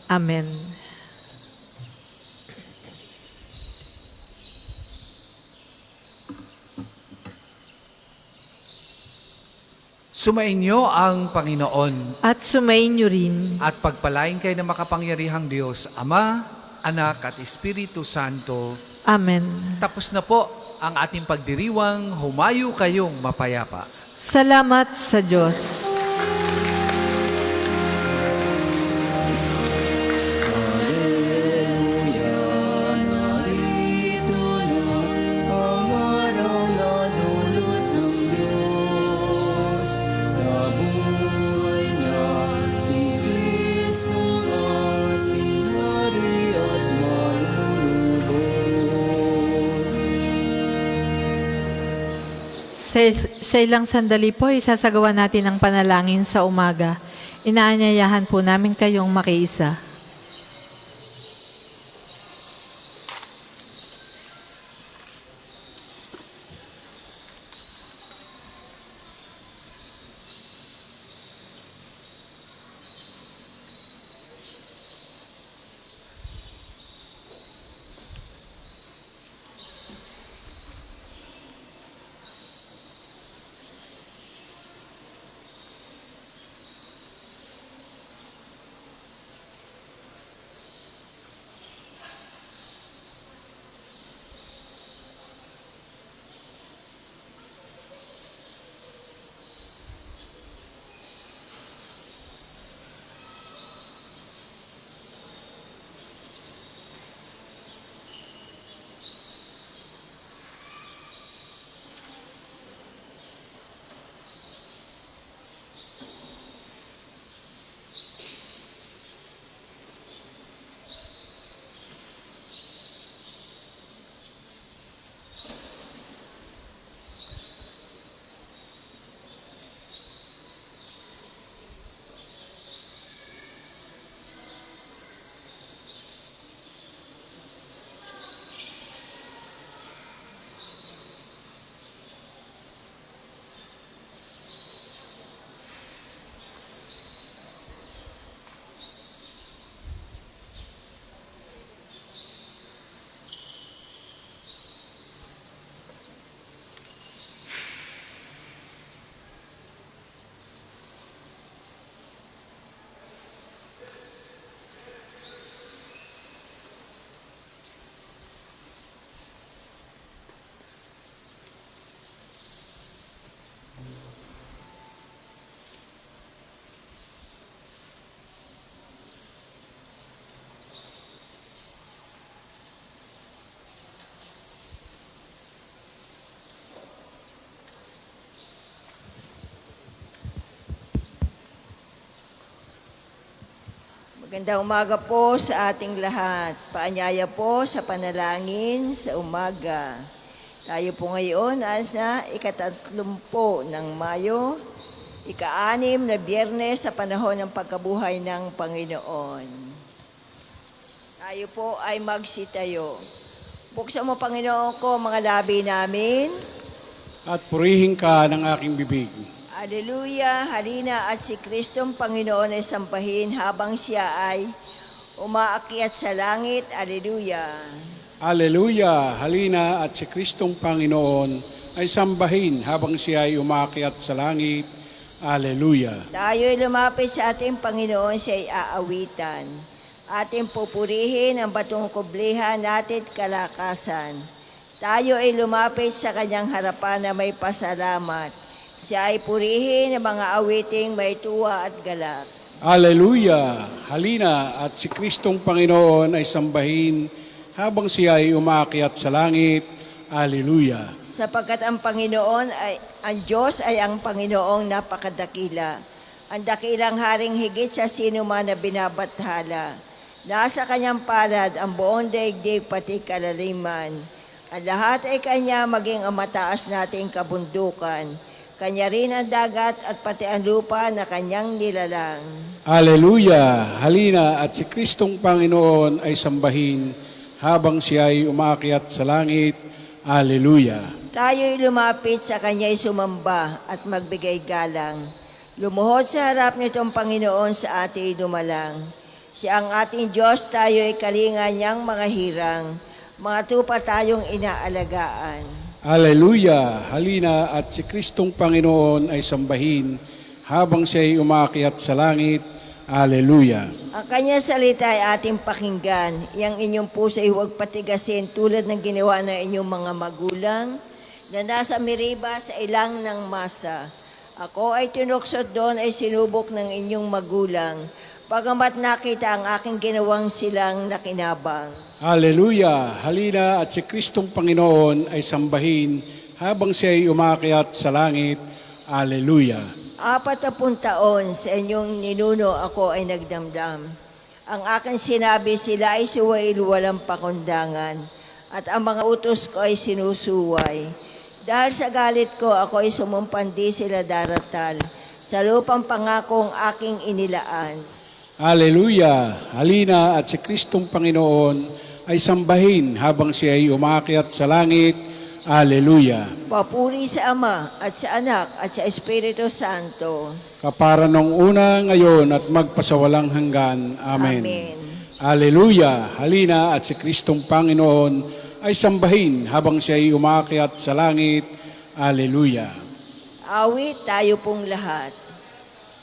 Amen. Sumainyo ang Panginoon At sumainyo rin at pagpalain kayo ng makapangyarihang Diyos, Ama Anak at Espiritu Santo. Amen. Tapos na po ang ating pagdiriwang. Humayo kayong mapayapa. Salamat sa Diyos. Hallelujah, narito na ang araw na dulot ng Diyos. Nabuhay na si Kristo ating Hari at malulubos. Sa ilang sandali po, isasagawa natin ang panalangin sa umaga. Inaanyayahan po namin kayong makiisa. Magandang umaga po sa ating lahat. Paanyaya po sa panalangin sa umaga. Tayo po ngayon ay sa ika-30 ng Mayo, ika-6 na Biyernes sa panahon ng pagkabuhay ng Panginoon. Tayo po ay magsitayo. Buksan mo, Panginoon ko, mga labi namin. At purihin ka ng aking bibig. Aleluya, halina at si Kristong Panginoon ay sambahin habang siya ay umaakyat sa langit. Aleluya. Aleluya! Halina at si Kristong Panginoon ay sambahin habang siya ay umakyat sa langit. Aleluya! Tayo ay lumapit sa ating Panginoon, siya ay aawitan. Ating pupurihin ang batong kublihan natin kalakasan. Tayo ay lumapit sa kanyang harapan na may pasalamat. Siya ay purihin ng mga awiting may tuwa at galak. Aleluya! Halina at si Kristong Panginoon ay sambahin habang siya ay umakyat sa langit. Aleluya! Sapagkat ang Panginoon ay, ang Diyos ay ang Panginoong napakadakila. Ang dakilang haring higit sa sino man na binabathala. Nasa kanyang palad ang buong daigdig pati kalaliman. Ang lahat ay kanya maging ang mataas nating kabundukan. Kanya rin ang dagat at pati ang lupa na kanyang nilalang. Aleluya! Halina at si Kristong Panginoon ay sambahin habang siya ay umakyat sa langit. Aleluya! Tayo'y lumapit sa kanya'y sumamba at magbigay galang. Lumuhod sa harap nitong Panginoon sa ating dumalang. Siya ang ating Diyos, tayo'y kalinga niyang mga hirang. Mga tupa tayong inaalagaan. Aleluya! Halina at si Kristong Panginoon ay sambahin habang siya ay umakyat sa langit. Alleluia. Ang kanyang salita ay ating pakinggan. Yang inyong puso ay huwag patigasin tulad ng ginawa ng inyong mga magulang na nasa Meriba sa ilang ng masa. Ako ay tinuksod doon ay sinubok ng inyong magulang, bagamat nakita ang aking ginawang silang nakinabang. Alleluia. Halina at si Kristong Panginoon ay sambahin habang siya ay umakyat sa langit. Alleluia. 40 taon sa inyong ninuno ako ay nagdamdam. Ang aking sinabi, sila ay suwail walang pakundangan, at ang mga utos ko ay sinusuway. Dahil sa galit ko, ako ay sumumpandi sila daratal sa lupang pangakong aking inilaan. Alleluia. Halina at si Kristong Panginoon ay sambahin habang siya ay umakyat sa langit. Alleluia. Papuri sa Ama at sa Anak at sa Espiritu Santo. Kapara nung una, ngayon at magpasawalang hanggan. Amen. Amen. Alleluia. Halina at si Kristong Panginoon ay sambahin habang siya ay umakyat sa langit. Alleluia. Awit tayo pong lahat.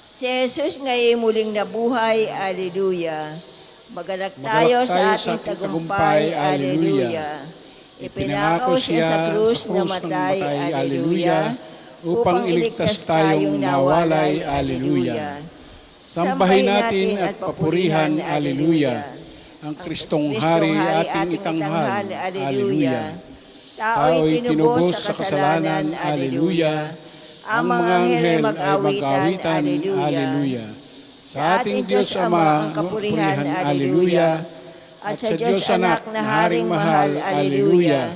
Si Jesus ngayon muling nabuhay. Alleluia. Magalak tayo sa ating tagumpay. Alleluia. Ipinakaw siya sa krus na matay. Alleluia. Upang iligtas tayong nawalay. Alleluia. Sambahin natin at papurihan. Alleluia. Ang Kristong Hari ating itanghal. Alleluia. Tao'y tinubos sa kasalanan. Alleluia. Ang mga anghel ay mag-awitan. Alleluia. Sa ating Diyos Ama, ang kapurihan. Alleluia. At sa Diyos Anak na Haring Mahal. Alleluia.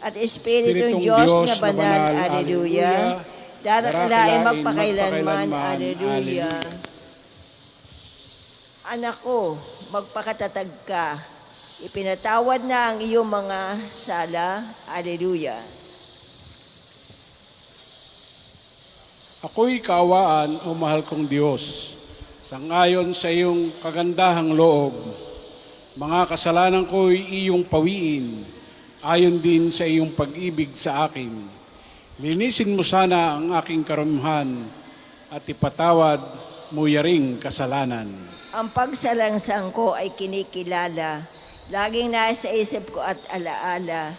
At Espiritong Diyos na Banal. Alleluia. Darakalain magpakailanman. Alleluia. Anak ko, magpakatatag ka. Ipinatawad na ang iyong mga sala. Alleluia. Ako'y kaawaan, o mahal kong Diyos, sangayon sa iyong kagandahang loob. Mga kasalanan ko'y iyong pawiin, ayon din sa iyong pag-ibig sa akin. Linisin mo sana ang aking karumhan at ipatawad mo yaring kasalanan. Ang pagsalangsang ko ay kinikilala. Laging nasa isip ko at alaala.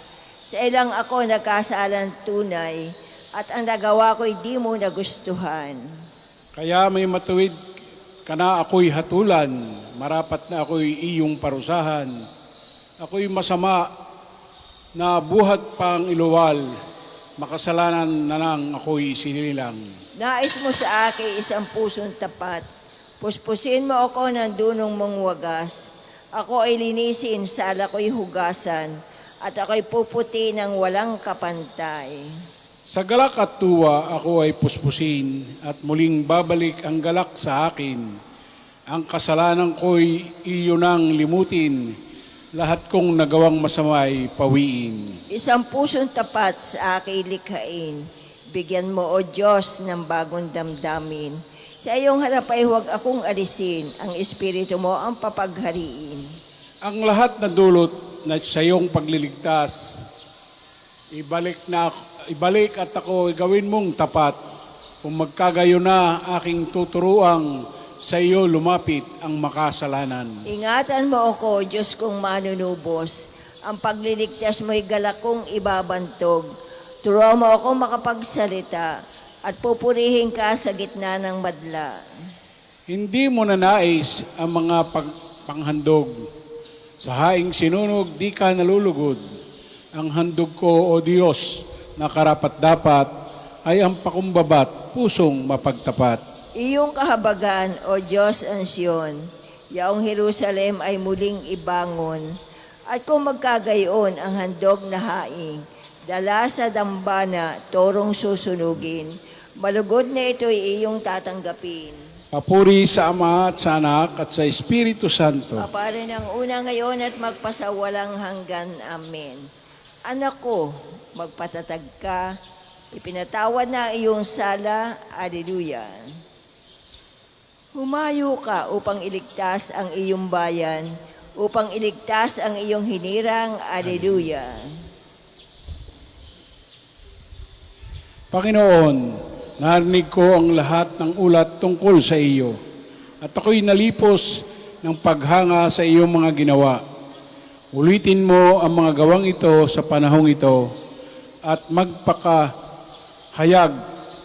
Sa ilang ako nagkasalang tunay at ang nagawa ko'y di mo nagustuhan. Kaya may matuwid ka na ako'y hatulan, marapat na ako'y iyong parusahan. Ako'y masama na buhat pang iluwal, makasalanan na lang ako'y sinilang. Nais mo sa akin isang pusong tapat. Puspusin mo ako ng dunong mong wagas. Ako ay linisin, sala ko'y hugasan, at ako'y puputi ng walang kapantay. Sa galak at tuwa ako ay puspusin at muling babalik ang galak sa akin. Ang kasalanan ko'y iyo nang limutin, lahat kong nagawang masamay pawiin. Isang pusong tapat sa akin likhain. Bigyan mo, O Diyos, ng bagong damdamin. Sa iyong harap ay huwag akong alisin, ang Espiritu mo ang papaghariin. Ang lahat na dulot na sa iyong pagliligtas, ibalik at ako gawin mong tapat. Kung magkagayo na aking tuturuang sa iyo lumapit ang makasalanan. Ingatan mo ako, Diyos kong manunubos. Ang pagliligtas mo'y galak kong ibabantog. Turo mo ako makapagsalita at pupurihin ka sa gitna ng madla. Hindi mo nanais ang mga panghandog. Sa haing sinunog, di ka nalulugod. Ang handog ko, O Diyos, na karapat-dapat ay ang pakumbabat, pusong mapagtapat. Iyong kahabagan, O Diyos ang Siyon, yaong Jerusalem ay muling ibangon. At kung magkagayon ang handog na haing, dala sa dambana, torong susunugin, malugod na ito'y iyong tatanggapin. Papuri sa Ama at sa Anak at sa Espiritu Santo. Kapara ng una ngayon at magpasawalang hanggan. Amen. Anak ko, magpatatag ka, ipinatawad na ang iyong sala. Alleluia. Humayo ka upang iligtas ang iyong bayan, upang iligtas ang iyong hinirang. Alleluia. Panginoon, narinig ko ang lahat ng ulat tungkol sa iyo at ako'y nalipos ng paghanga sa iyong mga ginawa. Ulitin mo ang mga gawang ito sa panahong ito at magpakahayag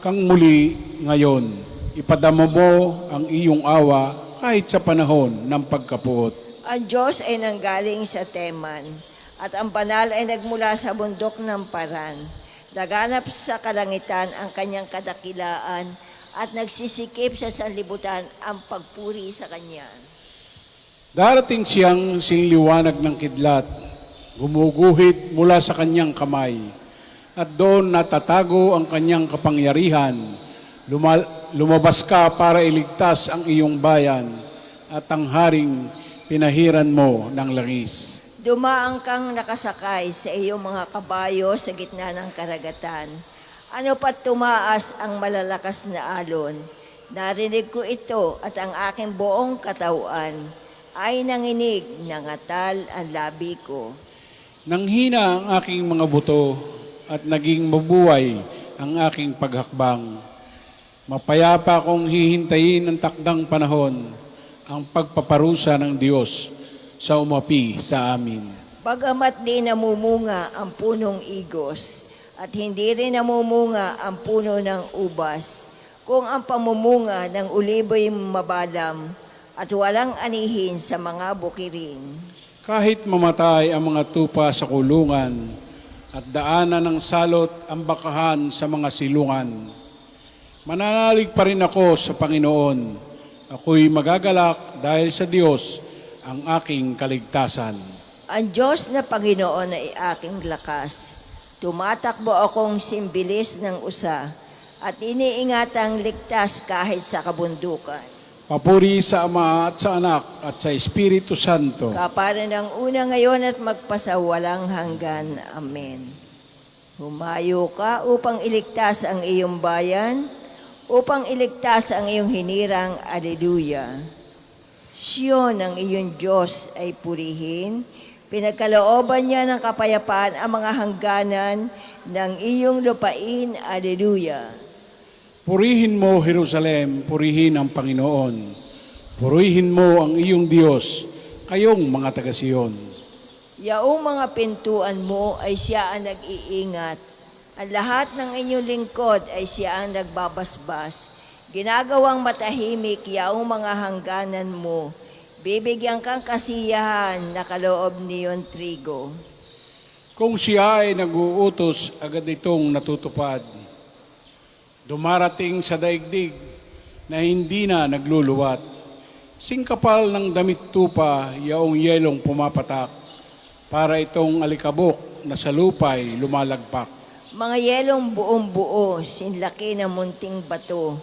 kang muli ngayon. Ipadama mo ang iyong awa kahit sa panahon ng pagkapuot. Ang Diyos ay nanggaling sa Teman, at ang banal ay nagmula sa bundok ng Paran. Naganap sa kalangitan ang kanyang kadakilaan at nagsisikip sa sanlibutan ang pagpuri sa kanya. Darating siyang sinliwanag ng kidlat, gumuguhit mula sa kanyang kamay, at doon natatago ang kanyang kapangyarihan. Lumabas ka para iligtas ang iyong bayan at ang haring pinahiran mo ng langis. Dumaang kang nakasakay sa iyong mga kabayo sa gitna ng karagatan. Ano pat tumaas ang malalakas na alon. Narinig ko ito at ang aking buong katawan ay nanginig, nangatal ang labi ko. Nanghina ang aking mga buto at naging mabuhay ang aking paghakbang. Mapayapa kong hihintayin ng takdang panahon ang pagpaparusa ng Diyos sa umapi sa amin. Bagamat di namumunga ang punong igos at hindi rin namumunga ang puno ng ubas, kung ang pamumunga ng uliboy mabalam at walang anihin sa mga bukirin. Kahit mamatay ang mga tupa sa kulungan at daanan ng salot ang bakahan sa mga silungan, mananalig pa rin ako sa Panginoon. Ako'y magagalak dahil sa Diyos ang aking kaligtasan. Ang Diyos na Panginoon ay aking lakas. Tumatakbo akong simbilis ng usa at iniingatang ligtas kahit sa kabundukan. Papuri sa Ama at sa Anak at sa Espiritu Santo. Kapara ng una ngayon at magpasawalang hanggan. Amen. Humayo ka upang iligtas ang iyong bayan, upang iligtas ang iyong hinirang. Alleluia. Siyon, ang iyong Diyos ay purihin. Pinagkalooban niya ng kapayapaan ang mga hangganan ng iyong lupain. Alleluia. Purihin mo, Jerusalem, purihin ang Panginoon. Purihin mo ang iyong Diyos, kayong mga taga-Siyon. Yaong mga pintuan mo ay siya ang nag-iingat. Ang lahat ng inyong lingkod ay siya ang nagbabasbas. Ginagawang matahimik yaong mga hangganan mo. Bibigyan kang kasiyahan na kaloob niyong trigo. Kung siya ay nag-uutos, agad itong natutupad. Dumarating sa daigdig na hindi na nagluluwat. Singkapal ng damit tupa, yaong yelong pumapatak, para itong alikabok na sa lupay lumalagpak. Mga yelong buong buo, sinlaki na munting bato.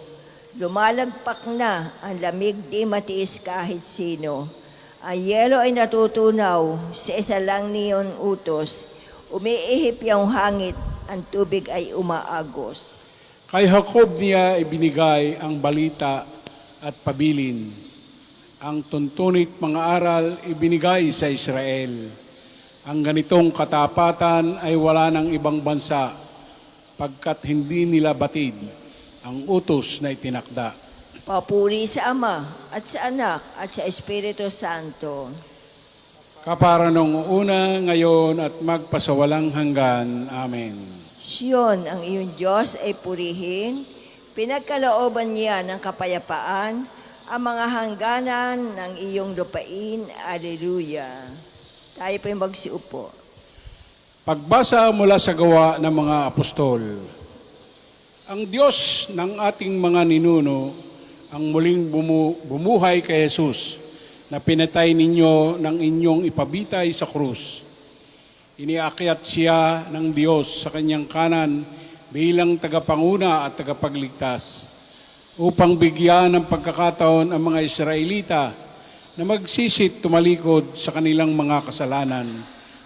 Lumalagpak na ang lamig di matiis kahit sino. Ang yelo ay natutunaw sa isa lang niyon utos. Umiihip yung hangit, ang tubig ay umaagos. Kay Jacob niya ibinigay ang balita at pabilin. Ang tuntunit mga aral ibinigay sa Israel. Ang ganitong katapatan ay wala ng ibang bansa, pagkat hindi nila batid ang utos na itinakda. Papuri sa Ama at sa Anak at sa Espiritu Santo. Kapara nung una, ngayon at magpasawalang hanggan. Amen. Siyon, ang iyong Diyos ay purihin. Pinagkalooban niya ng kapayapaan ang mga hangganan ng iyong lupain. Alleluia. Tayo po'y magsiupo. Pagbasa mula sa gawa ng mga apostol. Ang Diyos ng ating mga ninuno ang muling bumuhay kay Jesus na pinatay ninyo ng inyong ipabitay sa krus. Iniakyat siya ng Diyos sa kanyang kanan bilang tagapanguna at tagapagligtas upang bigyan ng pagkakataon ang mga Israelita na magsisit tumalikod sa kanilang mga kasalanan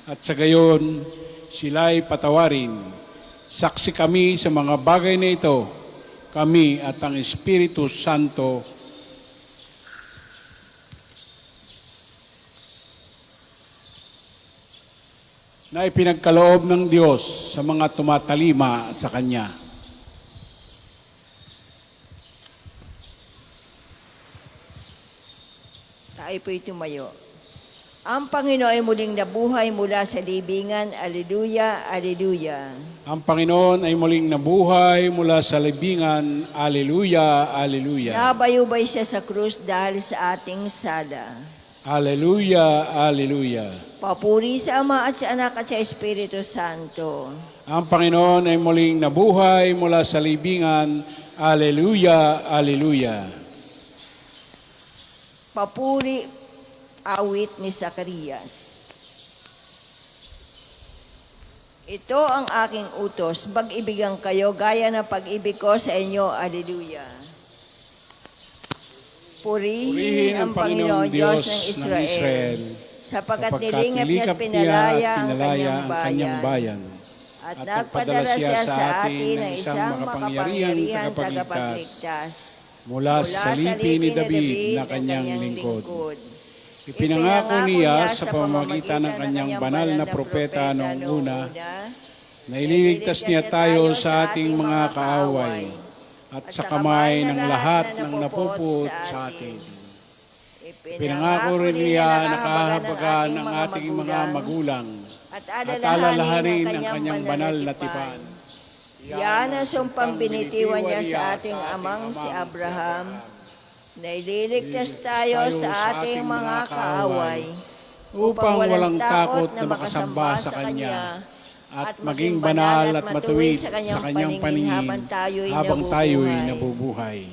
at sa gayon sila'y patawarin. Saksi kami sa mga bagay na ito, kami at ang Espiritu Santo. Na ipinagkaloob ng Diyos sa mga tumatalima sa Kanya. Kayo po'y tumayo. Ang Panginoon ay muling nabuhay mula sa libingan. Alleluia, alleluia. Ang Panginoon ay muling nabuhay mula sa libingan. Alleluia, alleluia. Nabayubay siya sa krus dahil sa ating sala. Alleluia, alleluia. Papuri sa Ama at sa Anak at sa Espiritu Santo. Ang Panginoon ay muling nabuhay mula sa libingan. Alleluia, alleluia. Papuri, awit ni Zacarias. Ito ang aking utos, mag-ibigan kayo gaya ng pag-ibig ko sa inyo. Alleluia. Purihin ang Panginoon Diyos ng Israel, sapagkat nilingap niya at pinalaya ang kanyang bayan. At nagpadala siya sa atin ng isang makapangyarihang tagapagligtas Mula sa lipi ni David na kanyang lingkod. Ipinangako niya sa pamamagitan ng kanyang banal na propeta noong una na ililigtas niya tayo sa ating mga kaaway at sa kamay ng lahat ng napuput sa atin. Ipinangako rin niya na kahabagan ng ating mga magulang at alalahanin ang kanyang banal na tipan. Yan ang sumpang binitiwan niya sa ating amang si Abraham, na ililigtas tayo sa ating mga kaaway, upang walang takot na makasamba sa Kanya at maging banal at matuwid sa Kanyang paningin habang tayo'y nabubuhay.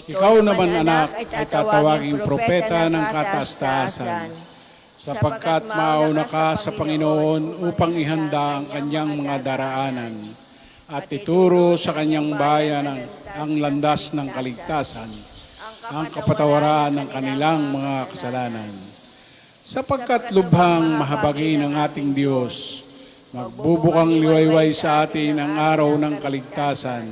Ikaw naman, anak, ay tatawaging propeta ng kataas-taasan, sapagkat mauna ka sa Panginoon upang ihanda ang Kanyang mga daraanan at ituro sa Kanyang bayan ang landas ng kaligtasan, ang kapatawaran ng kanilang mga kasalanan. Sapagkat lubhang mahabagin ng ating Diyos, magbubukang liwayway sa atin ang araw ng kaligtasan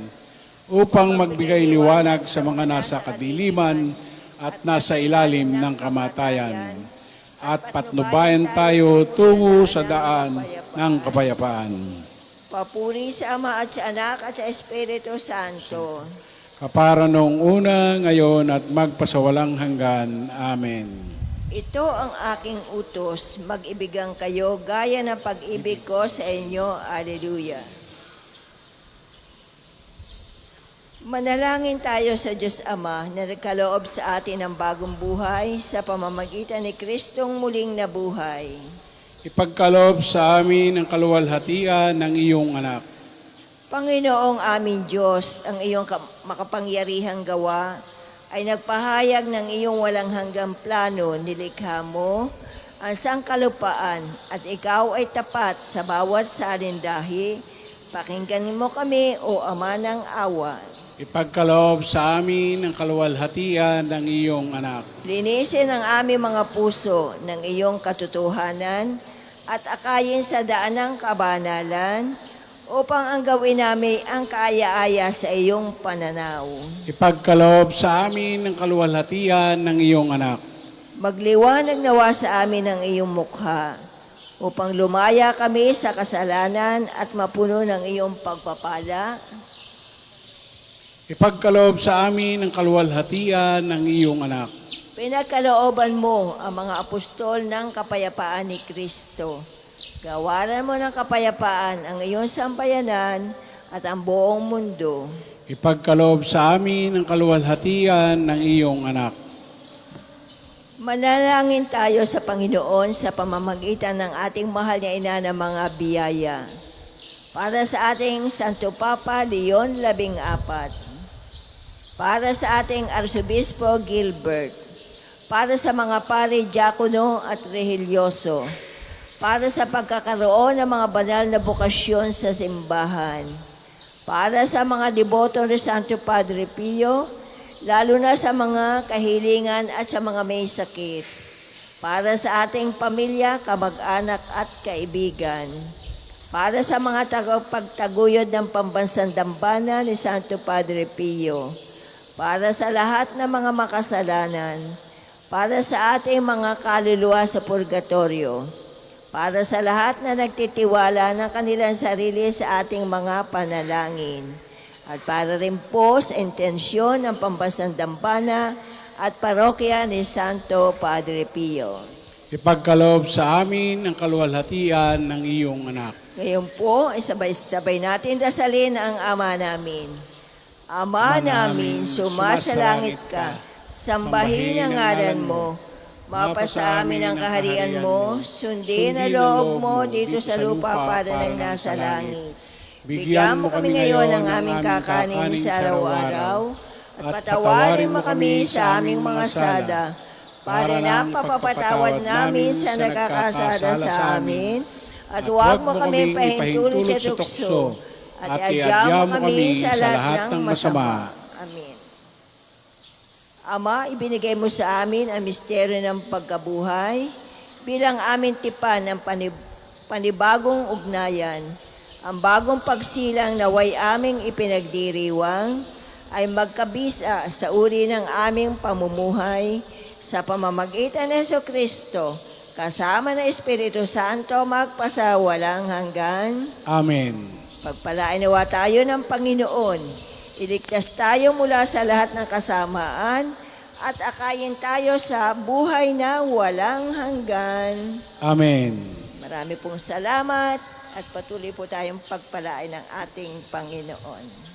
upang magbigay liwanag sa mga nasa kadiliman at nasa ilalim ng kamatayan, at patnubayan tayo tungo sa daan ng kapayapaan. Papuri sa Ama at sa Anak at sa Espiritu Santo. Kapara noong una, ngayon at magpasawalang hanggan. Amen. Ito ang aking utos, mag-ibigan kayo gaya ng pag-ibig ko sa inyo. Alleluia. Manalangin tayo sa Diyos Ama na nagkaloob sa atin ng bagong buhay sa pamamagitan ni Kristong muling nabuhay. Ipagkaloob sa amin ang kaluwalhatian ng iyong anak. Panginoong aming Diyos, ang iyong makapangyarihang gawa ay nagpahayag ng iyong walang hanggang plano, nilikha mo ang sangkalupaan at ikaw ay tapat sa bawat salindahi. Pakinggan mo kami, O Ama ng awa. Ipagkaloob sa amin ang kaluwalhatian ng iyong anak. Linisin ang aming mga puso ng iyong katotohanan at akayin sa daan ng kabanalan upang ang gawin namin ang kaaya-aya sa iyong pananaw. Ipagkaloob sa amin ang kaluwalhatian ng iyong anak. Magliwanag nawa sa amin ang iyong mukha upang lumaya kami sa kasalanan at mapuno ng iyong pagpapala. Ipagkaloob sa amin ang kaluwalhatian ng iyong anak. Pinagkalooban mo ang mga apostol ng kapayapaan ni Kristo. Gawaran mo ng kapayapaan ang iyong sambayanan at ang buong mundo. Ipagkaloob sa amin ang kaluwalhatian ng iyong anak. Manalangin tayo sa Panginoon sa pamamagitan ng ating mahal na ina ng mga biyaya. Para sa ating Santo Papa Leon 14. Para sa ating Arsobispo Gilbert. Para sa mga pari, diakono at religyoso. Para sa pagkakaroon ng mga banal na bokasyon sa simbahan. Para sa mga deboto ni Santo Padre Pio, lalo na sa mga kahilingan at sa mga may sakit. Para sa ating pamilya, kamag-anak at kaibigan. Para sa mga tagapagtaguyod ng pambansang dambana ni Santo Padre Pio. Para sa lahat ng mga makasalanan. Para sa ating mga kaluluwa sa purgatorio. Para sa lahat na nagtitiwala ng kanilang sarili sa ating mga panalangin. At para rin po sa intensyon ng pambansang dambana at parokya ni Santo Padre Pio. Ipagkaloob sa amin ang kaluwalhatian ng iyong anak. Ngayon po, sabay-sabay natin dasalin ang Ama namin. Ama namin, sumasalangit ka, sambahin ang ngalan mo, mapasa amin ang kaharian mo, sundin ang loob mo dito sa lupa para nang nasa langit. Bigyan mo kami ngayon ng aming kakanin sa araw-araw, at patawarin mo kami sa aming mga sala, para na papapatawad namin sa nagkakasala sa amin, at huwag mo kami pahintulot sa tukso, at iadya mo kami sa lahat ng masama. Amen. Ama, ibinigay mo sa amin ang misteryo ng pagkabuhay bilang amin tipan ng panibagong ugnayan. Ang bagong pagsilang naway aming ipinagdiriwang ay magkabisa sa uri ng aming pamumuhay sa pamamagitan ng Jesucristo, kasama ng Espiritu Santo magpasawalang hanggan. Amen. Pagpalain nawa tayo ng Panginoon. Iligtas tayo mula sa lahat ng kasamaan at akayin tayo sa buhay na walang hanggan. Amen. Marami pong salamat at patuloy po tayong pagpalain ng ating Panginoon.